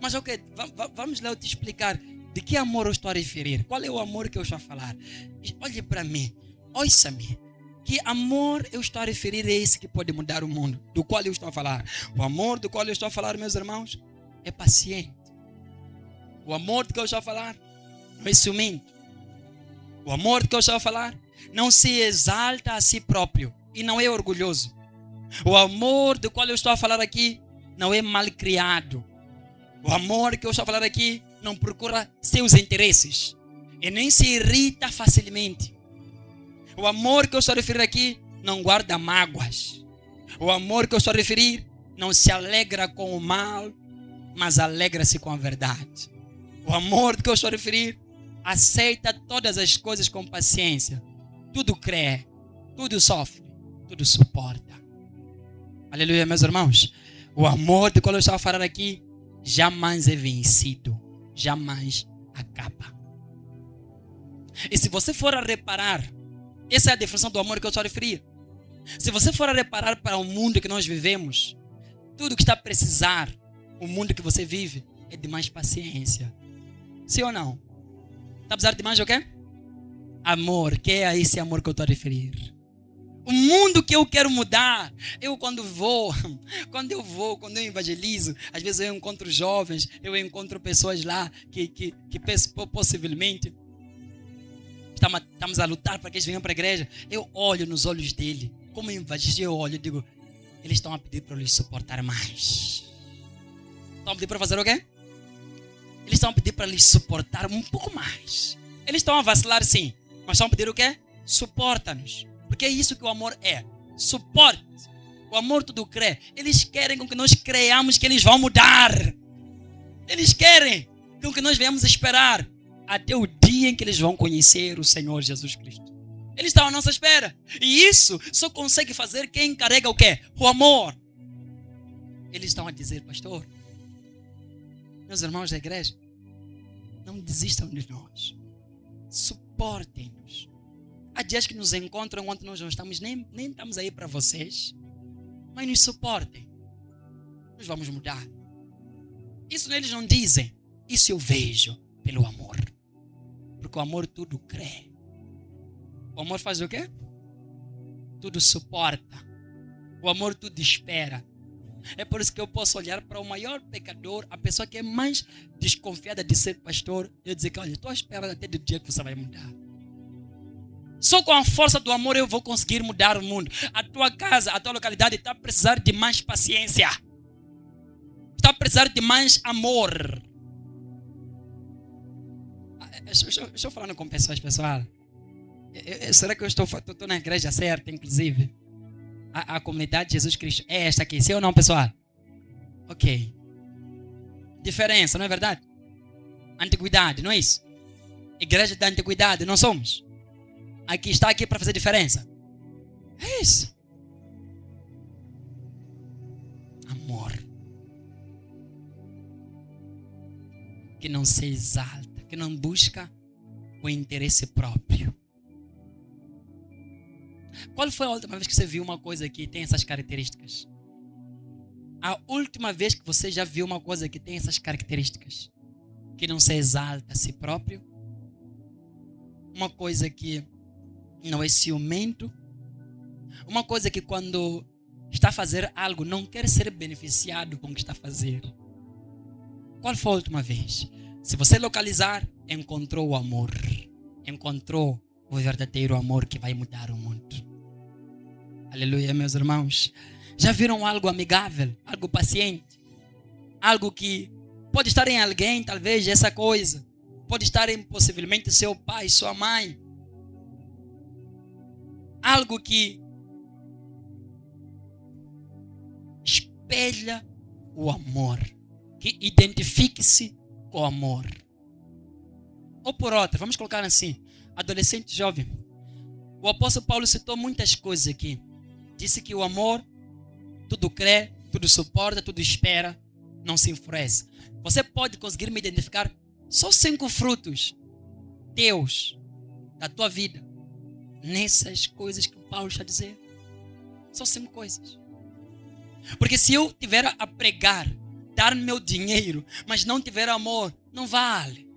Mas ok, vamos lá eu te explicar de que amor eu estou a referir. Qual é o amor que eu estou a falar? Olhe para mim, ouça-me. Que amor eu estou a referir é esse que pode mudar o mundo, do qual eu estou a falar. O amor do qual eu estou a falar, meus irmãos, é paciente. O amor do que eu estou a falar não é ciumento. O amor do que eu estou a falar não se exalta a si próprio e não é orgulhoso. O amor do qual eu estou a falar aqui não é malcriado. O amor que eu estou a falar aqui não procura seus interesses e nem se irrita facilmente. O amor que eu estou a referir aqui não guarda mágoas. O amor que eu estou a referir não se alegra com o mal, mas alegra-se com a verdade. O amor que eu estou a referir aceita todas as coisas com paciência. Tudo crê, tudo sofre, tudo suporta. Aleluia, meus irmãos. O amor de qual eu estou a falar aqui jamais é vencido, jamais acaba. E se você for a reparar, essa é a definição do amor que eu estou a referir. Se você for a reparar para o mundo que nós vivemos, tudo que está a precisar, o mundo que você vive, é de mais paciência. Sim ou não? Está a precisar de mais o quê? Amor, que é esse amor que eu estou a referir. O mundo que eu quero mudar, quando eu evangelizo, às vezes eu encontro jovens, eu encontro pessoas lá que possivelmente estamos a lutar para que eles venham para a igreja. Eu olho nos olhos dele, como evangelista, eu olho e digo, eles estão a pedir para eu lhes suportar mais. Estão a pedir para fazer o quê? Eles estão a pedir para lhes suportar um pouco mais. Eles estão a vacilar sim, mas estão a pedir o quê? Suporta-nos. Porque é isso que o amor é. Suporte. O amor tudo crê. Eles querem com que nós creiamos que eles vão mudar. Eles querem com que nós venhamos esperar até o dia em que eles vão conhecer o Senhor Jesus Cristo. Eles estão à nossa espera. E isso só consegue fazer quem carrega o quê? O amor. Eles estão a dizer, pastor, meus irmãos da igreja, não desistam de nós. Suportem-nos. Há dias que nos encontram onde nós não estamos, nem estamos aí para vocês, mas nos suportem. Nós vamos mudar. Isso eles não dizem. Isso eu vejo pelo amor. Porque o amor tudo crê. O amor faz o quê? Tudo suporta. O amor tudo espera. É por isso que eu posso olhar para o maior pecador, a pessoa que é mais desconfiada de ser pastor, e eu dizer que, olha, estou à espera até do dia que você vai mudar. Só com a força do amor eu vou conseguir mudar o mundo. A tua casa, a tua localidade está a precisar de mais paciência. Está a precisar de mais amor. Estou falando com pessoas, pessoal. Será que eu estou na igreja certa, inclusive? A comunidade de Jesus Cristo é esta aqui, sim ou não, pessoal? Ok. Diferença, não é verdade? Antiguidade, não é isso? Igreja da antiguidade, não somos? Aqui está aqui para fazer diferença. É isso. Amor. Que não se exalta, que não busca o interesse próprio. Qual foi a última vez que você viu uma coisa que tem essas características? A última vez que você já viu uma coisa que tem essas características? Que não se exalta a si próprio. Uma coisa que não é ciumento. Uma coisa que quando está a fazer algo não quer ser beneficiado com o que está a fazer. Qual foi a última vez? Se você localizar, encontrou o amor. Encontrou o verdadeiro amor que vai mudar o mundo. Aleluia, meus irmãos. Já viram algo amigável? Algo paciente? Algo que pode estar em alguém, talvez, essa coisa. Pode estar em, possivelmente, seu pai, sua mãe. Algo que espelha o amor. Que identifique-se com o amor. Ou por outra, vamos colocar assim. Adolescente jovem. O apóstolo Paulo citou muitas coisas aqui. Disse que o amor tudo crê, tudo suporta, tudo espera, não se enfurece. Você pode conseguir me identificar só 5 frutos teus, da tua vida, nessas coisas que o Paulo está a dizer. São 5 coisas. Porque se eu tiver a pregar, dar meu dinheiro, mas não tiver amor, não vale.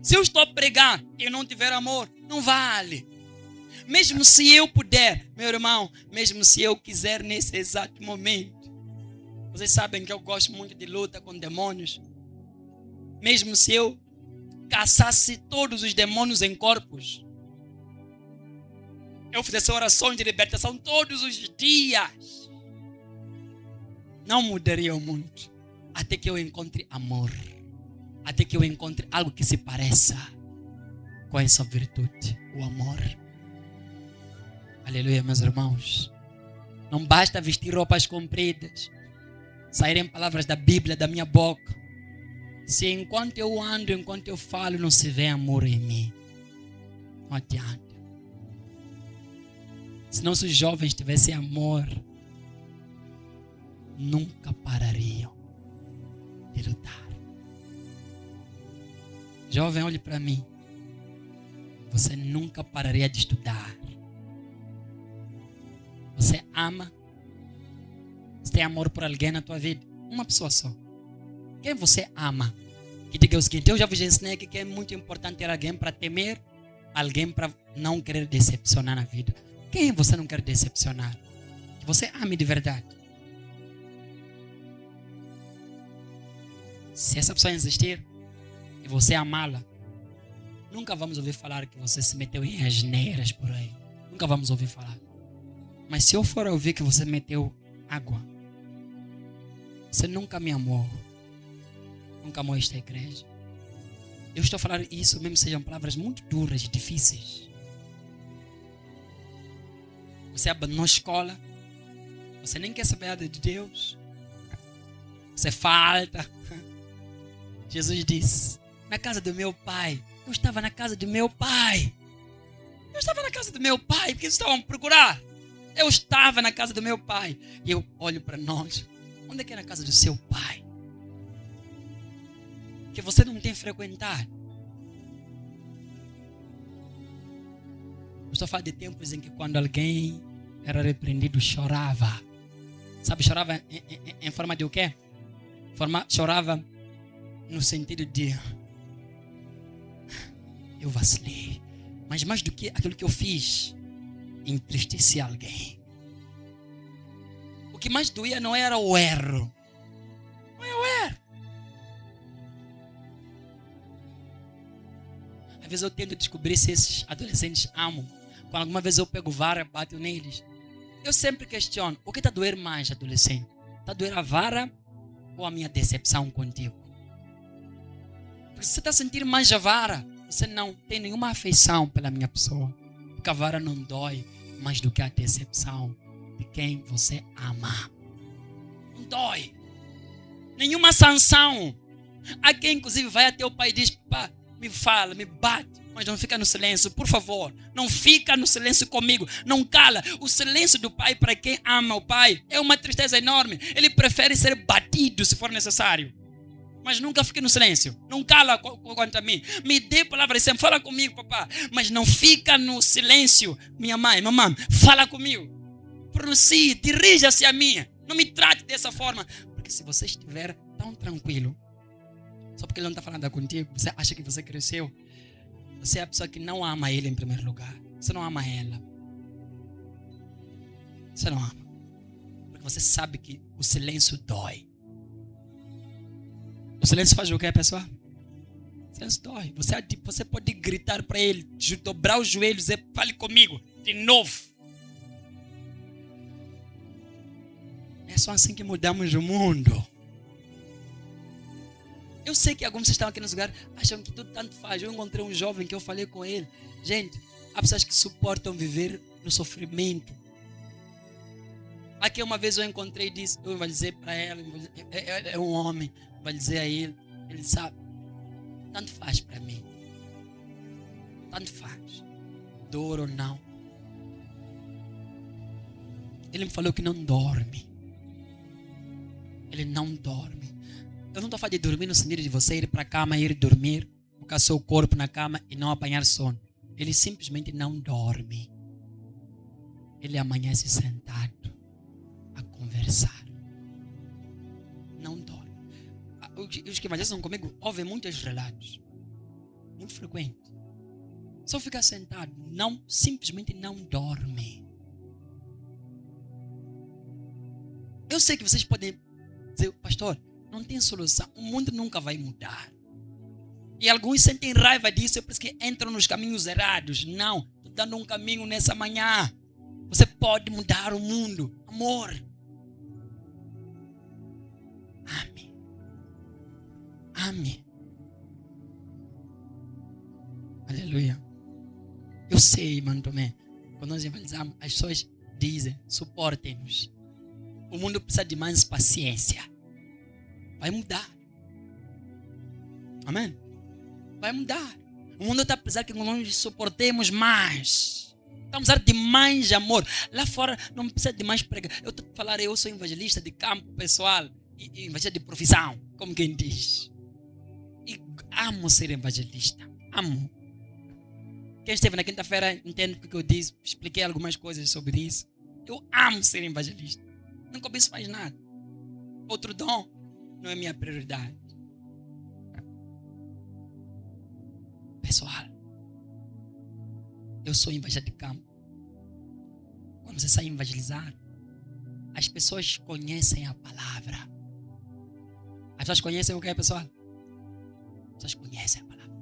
Se eu estou a pregar e eu não tiver amor, não vale. Mesmo se eu puder, meu irmão, mesmo se eu quiser nesse exato momento. Vocês sabem que eu gosto muito de luta com demônios. Mesmo se eu caçasse todos os demônios em corpos, eu fizesse orações de libertação todos os dias, não mudaria o mundo. Até que eu encontre amor. Até que eu encontre algo que se pareça com essa virtude, o amor. Aleluia, meus irmãos. Não basta vestir roupas compridas, saírem palavras da Bíblia da minha boca, se enquanto eu ando, enquanto eu falo, não se vê amor em mim. Não adianta. Se nossos jovens tivessem amor, nunca parariam de lutar. Jovem, olhe para mim. Você nunca pararia de estudar. Você ama? Você tem amor por alguém na tua vida? Uma pessoa só. Quem você ama? Que diga o seguinte: eu já vos ensinei que é muito importante ter alguém para temer, alguém para não querer decepcionar na vida. Quem você não quer decepcionar? Que você ame de verdade. Se essa pessoa insistir e você amá-la, nunca vamos ouvir falar que você se meteu em asneiras por aí. Nunca vamos ouvir falar. Mas se eu for ouvir que você meteu água, você nunca me amou. Nunca amou esta igreja. Eu estou a falar isso, mesmo sejam palavras muito duras e difíceis. Você abandonou a escola. Você nem quer saber nada de Deus. Você falta. Jesus disse: na casa do meu pai. Eu estava na casa do meu pai. Eu estava na casa do meu pai. Porque eles estavam a procurar. Eu estava na casa do meu pai. E eu olho para nós. Onde é que é na casa do seu pai? Que você não tem frequentado. Eu estou a falar de tempos em que quando alguém era repreendido, chorava. Sabe, chorava em forma de o quê? Chorava no sentido de: eu vacilei. Mas mais do que aquilo que eu fiz, entristeci alguém. O que mais doía não era o erro. Não é o erro. Às vezes eu tento descobrir se esses adolescentes amam. Quando alguma vez eu pego vara, bato neles, eu sempre questiono: o que está a doer mais, adolescente? Está a doer a vara ou a minha decepção contigo? Porque se você está a sentir mais a vara, você não tem nenhuma afeição pela minha pessoa. Porque a vara não dói mais do que a decepção de quem você ama. Não dói. Nenhuma sanção. Há quem inclusive vai até o pai e diz: pá, me fala, me bate, mas não fica no silêncio, por favor. Não fica no silêncio comigo. Não cala. O silêncio do pai para quem ama o pai é uma tristeza enorme. Ele prefere ser batido se for necessário. Mas nunca fique no silêncio. Não cala quanto a mim. Me dê palavras sempre. Fala comigo, papá. Mas não fica no silêncio. Minha mãe, mamãe, fala comigo. Pronuncie, dirija-se a mim. Não me trate dessa forma. Porque se você estiver tão tranquilo, só porque ele não está falando contigo, você acha que você cresceu, você é a pessoa que não ama ele em primeiro lugar. Você não ama ela. Você não ama. Porque você sabe que o silêncio dói. O silêncio faz o que, pessoal? O silêncio dói. Você pode gritar para ele, dobrar os joelhos e fale comigo de novo. É só assim que mudamos o mundo. Eu sei que alguns estão aqui nesse lugar, acham que tudo tanto faz. Eu encontrei um jovem que eu falei com ele. Gente, há pessoas que suportam viver no sofrimento. Aqui uma vez eu encontrei e disse, eu vou dizer para ela, é um homem, vai dizer a ele sabe, tanto faz para mim. Tanto faz. Dor ou não. Ele me falou que não dorme. Ele não dorme. Eu não estou falando de dormir no sentido de você ir para a cama e ir dormir, colocar seu corpo na cama e não apanhar sono. ele simplesmente não dorme. Ele amanhece sentado a conversar. Não dorme. Os que evangelizam comigo ouvem muitos relatos. Muito frequente. Só fica sentado. Simplesmente não dorme. Eu sei que vocês podem dizer, pastor, não tem solução. O mundo nunca vai mudar. E alguns sentem raiva disso, é por isso que entram nos caminhos errados. Não, estou dando um caminho nessa manhã. Você pode mudar o mundo. Amor. Ame. Ame. Aleluia. Eu sei, irmão Tomé, quando nós evangelizamos, as pessoas dizem, suportem-nos. O mundo precisa de mais paciência. Vai mudar. Amém? Vai mudar. O mundo está precisando que nós suportemos mais. Estamos precisando de mais amor. Lá fora não precisa de mais pregação. Eu estou a falar, eu sou evangelista de campo pessoal e evangelista de profissão, como quem diz. E amo ser evangelista. Amo. Quem esteve na quinta-feira entende o que eu disse. Expliquei algumas coisas sobre isso. Eu amo ser evangelista. Não começo mais nada. Outro dom não é minha prioridade. Pessoal, eu sou evangelista de campo. Quando você sai evangelizar, as pessoas conhecem a palavra. As pessoas conhecem o que é, pessoal? As pessoas conhecem a palavra.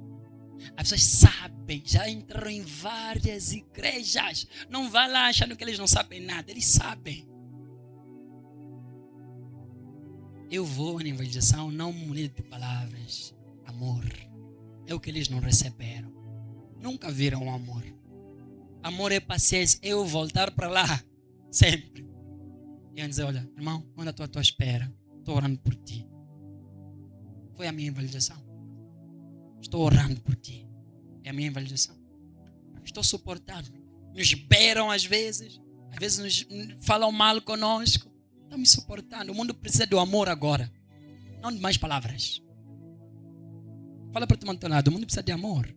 As pessoas sabem, já entraram em várias igrejas. Não vá lá achando que eles não sabem nada. Eles sabem. Eu vou na evangelização não munido de palavras. Amor. É o que eles não receberam. Nunca viram amor. Amor é paciência. Eu voltar para lá. Sempre. E eu dizer, olha, irmão, onde estou à tua espera? Estou orando por ti. Foi a minha evangelização. Estou orando por ti. É a minha evangelização. Estou suportando. Nos beiram às vezes nos falam mal conosco. Estão me suportando. O mundo precisa do amor agora. Não de mais palavras. Fala para o teu lado. O mundo precisa de amor.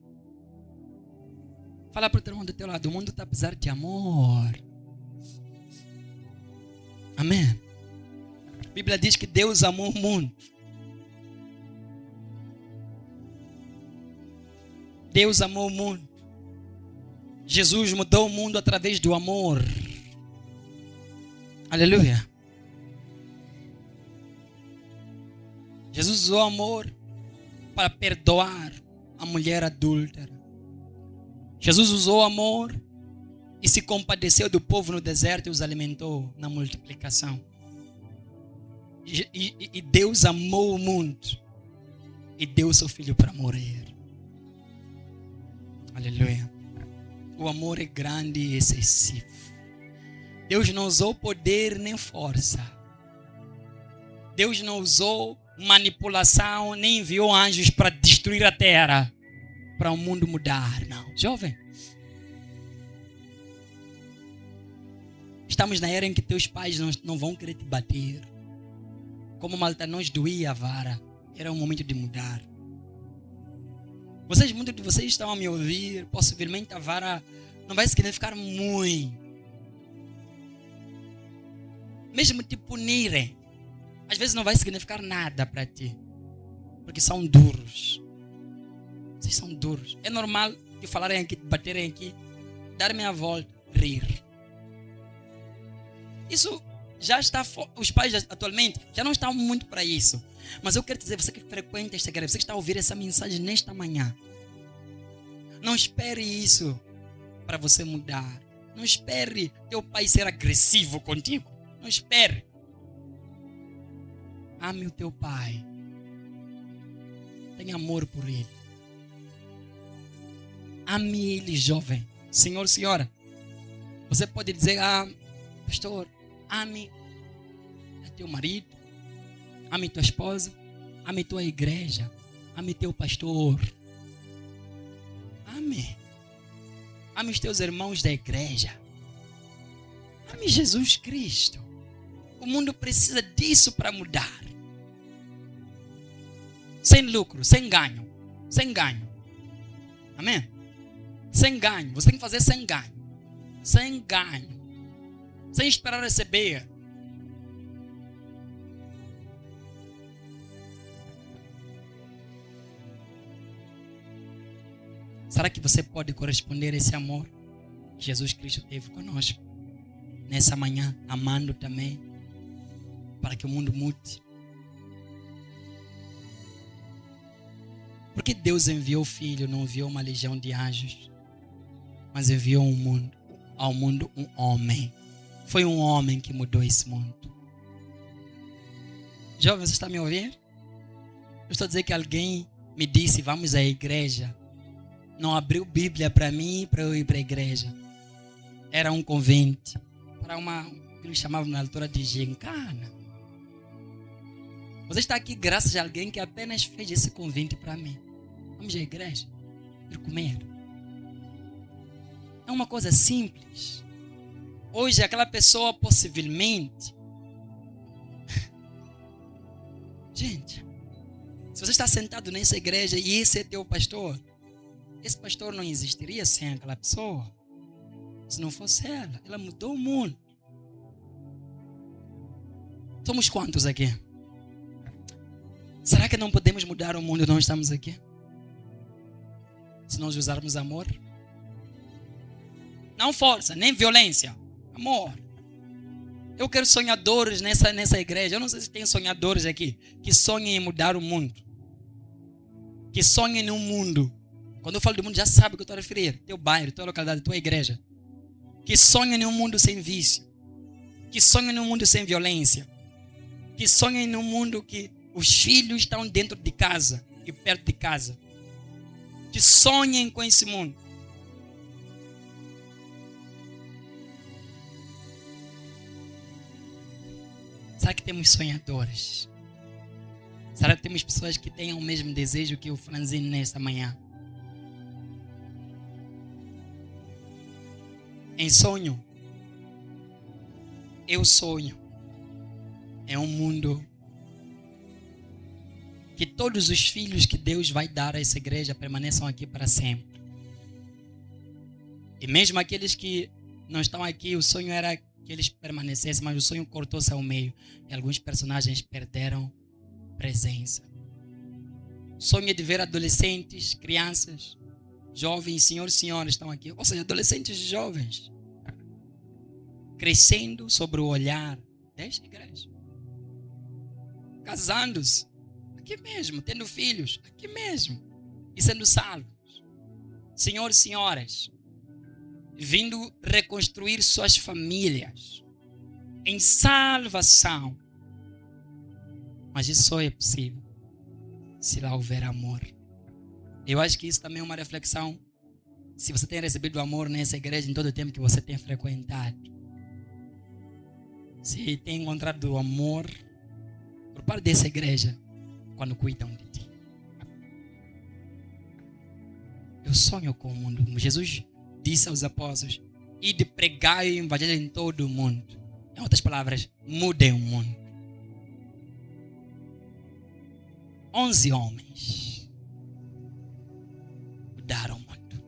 Fala para o irmão do teu lado. O mundo está precisando de amor. Amém. A Bíblia diz que Deus amou o mundo. Deus amou o mundo. Jesus mudou o mundo através do amor. Aleluia. Jesus usou amor para perdoar a mulher adúltera. Jesus usou amor e se compadeceu do povo no deserto e os alimentou na multiplicação. E Deus amou o mundo e deu seu filho para morrer. Aleluia. O amor é grande e excessivo. Deus não usou poder nem força. Deus não usou manipulação, nem enviou anjos para destruir a terra, para o mundo mudar. Não, jovem. Estamos na era em que teus pais não vão querer te bater. Como Malta nos doía a vara. Era um momento de mudar. Muitos de vocês estão a me ouvir. Possivelmente a vara não vai significar muito. Mesmo te punirem, às vezes não vai significar nada para ti. Porque são duros. Vocês são duros. É normal te falarem aqui, te baterem aqui, dar-me a volta, rir. Isso já está... Os pais atualmente já não estão muito para isso. Mas eu quero dizer, você que frequenta esta igreja, você que está a ouvir essa mensagem nesta manhã, não espere isso para você mudar. Não espere teu pai ser agressivo contigo. Não espere. Ame o teu pai. Tenha amor por ele. Ame ele, jovem. Senhor, senhora. Você pode dizer, pastor, ame teu marido. Ame tua esposa. Ame tua igreja. Ame teu pastor. Ame. Ame os teus irmãos da igreja. Ame Jesus Cristo. O mundo precisa disso para mudar. Sem lucro, sem ganho. Sem ganho. Amém? Sem ganho. Você tem que fazer sem ganho. Sem ganho. Sem esperar receber. Será que você pode corresponder a esse amor que Jesus Cristo teve conosco nessa manhã, amando também, para que o mundo mude? Porque Deus enviou o Filho, não enviou uma legião de anjos, mas enviou ao mundo um homem. Foi um homem que mudou esse mundo. Jovem, você está me ouvindo? Eu estou a dizer que alguém me disse, vamos à igreja. Não abriu Bíblia para mim, para eu ir para a igreja. Era um convite para que eles chamavam na altura de gincana. Você está aqui graças a alguém que apenas fez esse convite para mim. Vamos à igreja, ir comer. É uma coisa simples. Hoje aquela pessoa possivelmente... Gente, se você está sentado nessa igreja e esse é teu pastor, esse pastor não existiria sem aquela pessoa. Se não fosse ela, ela mudou o mundo. Somos quantos aqui? Será que não podemos mudar o mundo e não estamos aqui? Se nós usarmos amor? Não força, nem violência. Amor. Eu quero sonhadores nessa igreja. Eu não sei se tem sonhadores aqui que sonhem em mudar o mundo. Que sonhem num mundo. Quando eu falo do mundo, já sabe o que eu estou a referir. Teu bairro, tua localidade, tua igreja. Que sonhem num mundo sem vício. Que sonhem num mundo sem violência. Que sonhem num mundo que os filhos estão dentro de casa e perto de casa. Que sonhem com esse mundo. Será que temos sonhadores? Será que temos pessoas que tenham o mesmo desejo que o Franzino nesta manhã? Em sonho, eu sonho em um mundo que todos os filhos que Deus vai dar a essa igreja permaneçam aqui para sempre. E mesmo aqueles que não estão aqui, o sonho era que eles permanecessem, mas o sonho cortou-se ao meio e alguns personagens perderam presença. O sonho é de ver adolescentes, crianças, jovens, senhores e senhoras estão aqui, ou seja, adolescentes e jovens, crescendo sobre o olhar desta igreja, casando-se aqui mesmo, tendo filhos aqui mesmo e sendo salvos, senhores e senhoras, vindo reconstruir suas famílias em salvação. Mas isso só é possível se lá houver amor. Eu acho que isso também é uma reflexão. Se você tem recebido amor nessa igreja em todo o tempo que você tem frequentado, se tem encontrado amor por parte dessa igreja quando cuidam de ti. Eu sonho com o mundo. Jesus disse aos apóstolos: ide pregar o evangelho em todo o mundo. Em outras palavras, mudem o mundo. 11 homens mudaram o mundo.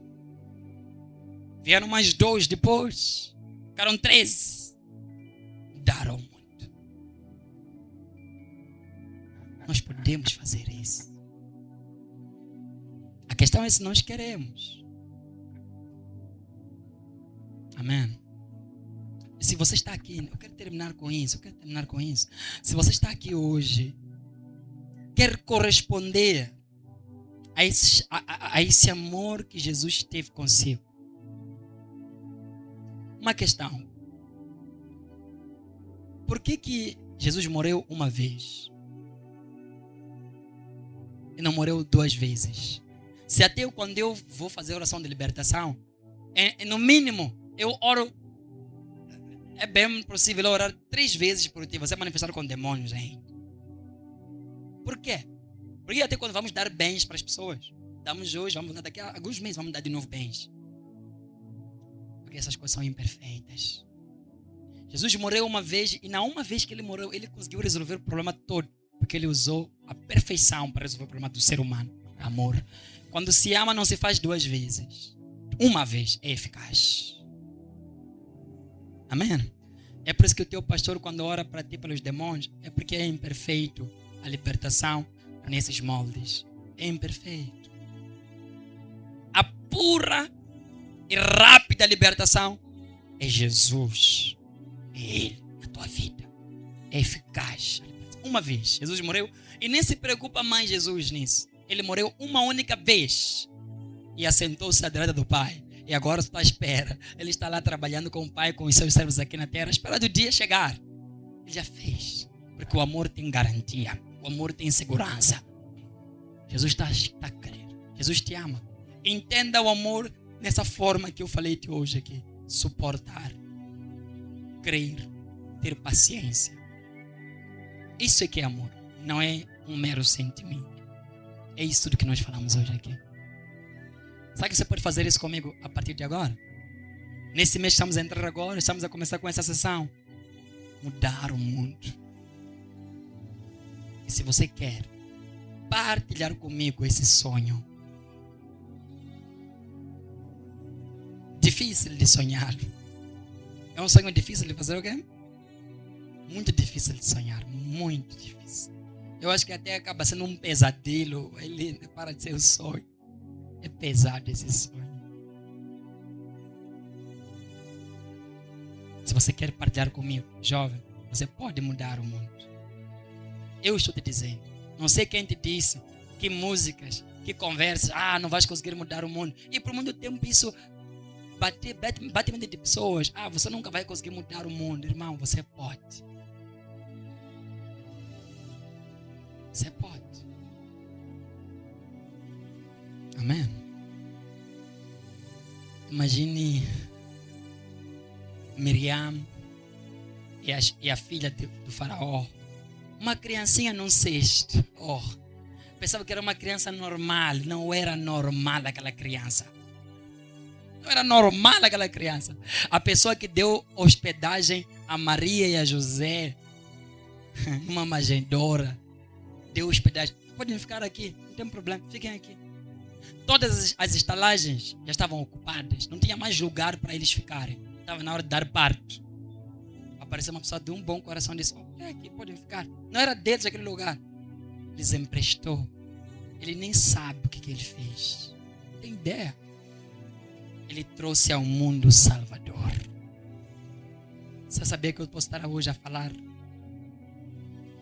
Vieram mais 2 depois. Ficaram 13. Mudaram o mundo. Nós podemos fazer isso. A questão é se nós queremos. Amém. E se você está aqui, eu quero terminar com isso. Se você está aqui hoje, quer corresponder a esse amor que Jesus teve consigo. Uma questão. Por que Jesus morreu uma vez e não morreu 2 vezes? Se até quando eu vou fazer oração de libertação, no mínimo, eu oro, é bem possível orar 3 vezes por ti. Você é manifestado com demônios ainda. Por quê? Porque até quando vamos dar bens para as pessoas, damos hoje, vamos dar daqui a alguns meses, vamos dar de novo bens. Porque essas coisas são imperfeitas. Jesus morreu uma vez e na uma vez que ele morreu, ele conseguiu resolver o problema todo. Porque ele usou a perfeição para resolver o problema do ser humano. Amor. Quando se ama, não se faz 2 vezes. uma vez é eficaz. Amém? É por isso que o teu pastor, quando ora para ti pelos demônios, é porque é imperfeito a libertação nesses moldes. É imperfeito. A pura e rápida libertação é Jesus. É Ele na tua vida. É eficaz. Uma vez. Jesus morreu. E nem se preocupa mais Jesus nisso. Ele morreu uma única vez. E assentou-se à direita do Pai. E agora está à espera. Ele está lá trabalhando com o Pai, com os seus servos aqui na terra, esperando o dia chegar. Ele já fez. Porque o amor tem garantia. O amor tem segurança. Jesus está a crer. Jesus te ama. Entenda o amor nessa forma que eu falei-te hoje aqui. Suportar. Crer. Ter paciência. Isso é que é amor. Não é um mero sentimento. É isso tudo que nós falamos hoje aqui. Sabe que você pode fazer isso comigo a partir de agora? Nesse mês estamos a entrar agora, estamos a começar com essa sessão. Mudar o mundo. E se você quer partilhar comigo esse sonho, difícil de sonhar. É um sonho difícil de fazer o quê? Muito difícil de sonhar, muito difícil. Eu acho que até acaba sendo um pesadelo, ele para de ser um sonho. É pesado esse sonho. Se você quer partilhar comigo, jovem, você pode mudar o mundo. Eu estou te dizendo. Não sei quem te disse, que músicas, que conversas. Não vais conseguir mudar o mundo. E por muito tempo isso batimento de pessoas. Você nunca vai conseguir mudar o mundo. Irmão, você pode. Você pode. Amém? Imagine Miriam e a filha do faraó. Uma criancinha num cesto. Pensava que era uma criança normal. Não era normal aquela criança. Não era normal aquela criança. A pessoa que deu hospedagem a Maria e a José, numa manjedoura, deu hospedagem. Podem ficar aqui, não tem problema, fiquem aqui. Todas as estalagens já estavam ocupadas. Não tinha mais lugar para eles ficarem. Estava na hora de dar parto. Apareceu uma pessoa de um bom coração e disse: aqui, podem ficar. Não era deles aquele lugar. Eles emprestou. Ele nem sabe o que ele fez. Não tem ideia. Ele trouxe ao mundo o Salvador. Você sabia que eu posso estar hoje a falar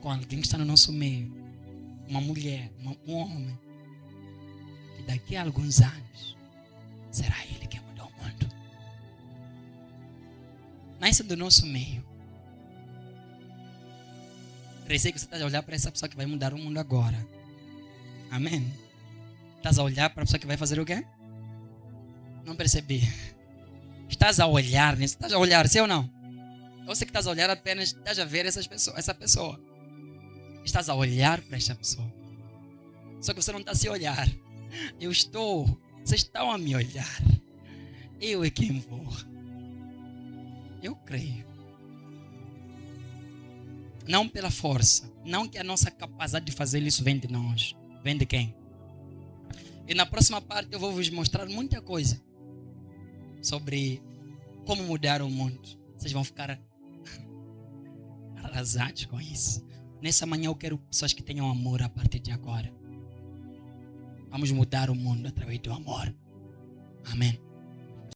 com alguém que está no nosso meio? Uma mulher, um homem. Que daqui a alguns anos será ele que mudou o mundo. Nasce do nosso meio. Receio que você está a olhar para essa pessoa que vai mudar o mundo agora. Amém? Estás a olhar para a pessoa que vai fazer o quê? Não percebi. Estás a olhar nisso? Estás a olhar, sim ou não? Ou você que estás a olhar apenas, estás a ver essa pessoa. Estás a olhar para esta pessoa. Só que você não está a se olhar. Eu estou. Vocês estão a me olhar. Eu é quem vou. Eu creio. Não pela força. Não que a nossa capacidade de fazer isso vem de nós. Vem de quem? E na próxima parte eu vou vos mostrar muita coisa sobre como mudar o mundo. Vocês vão ficar arrasados com isso. Nessa manhã eu quero pessoas que tenham amor a partir de agora. Vamos mudar o mundo através do amor. Amém.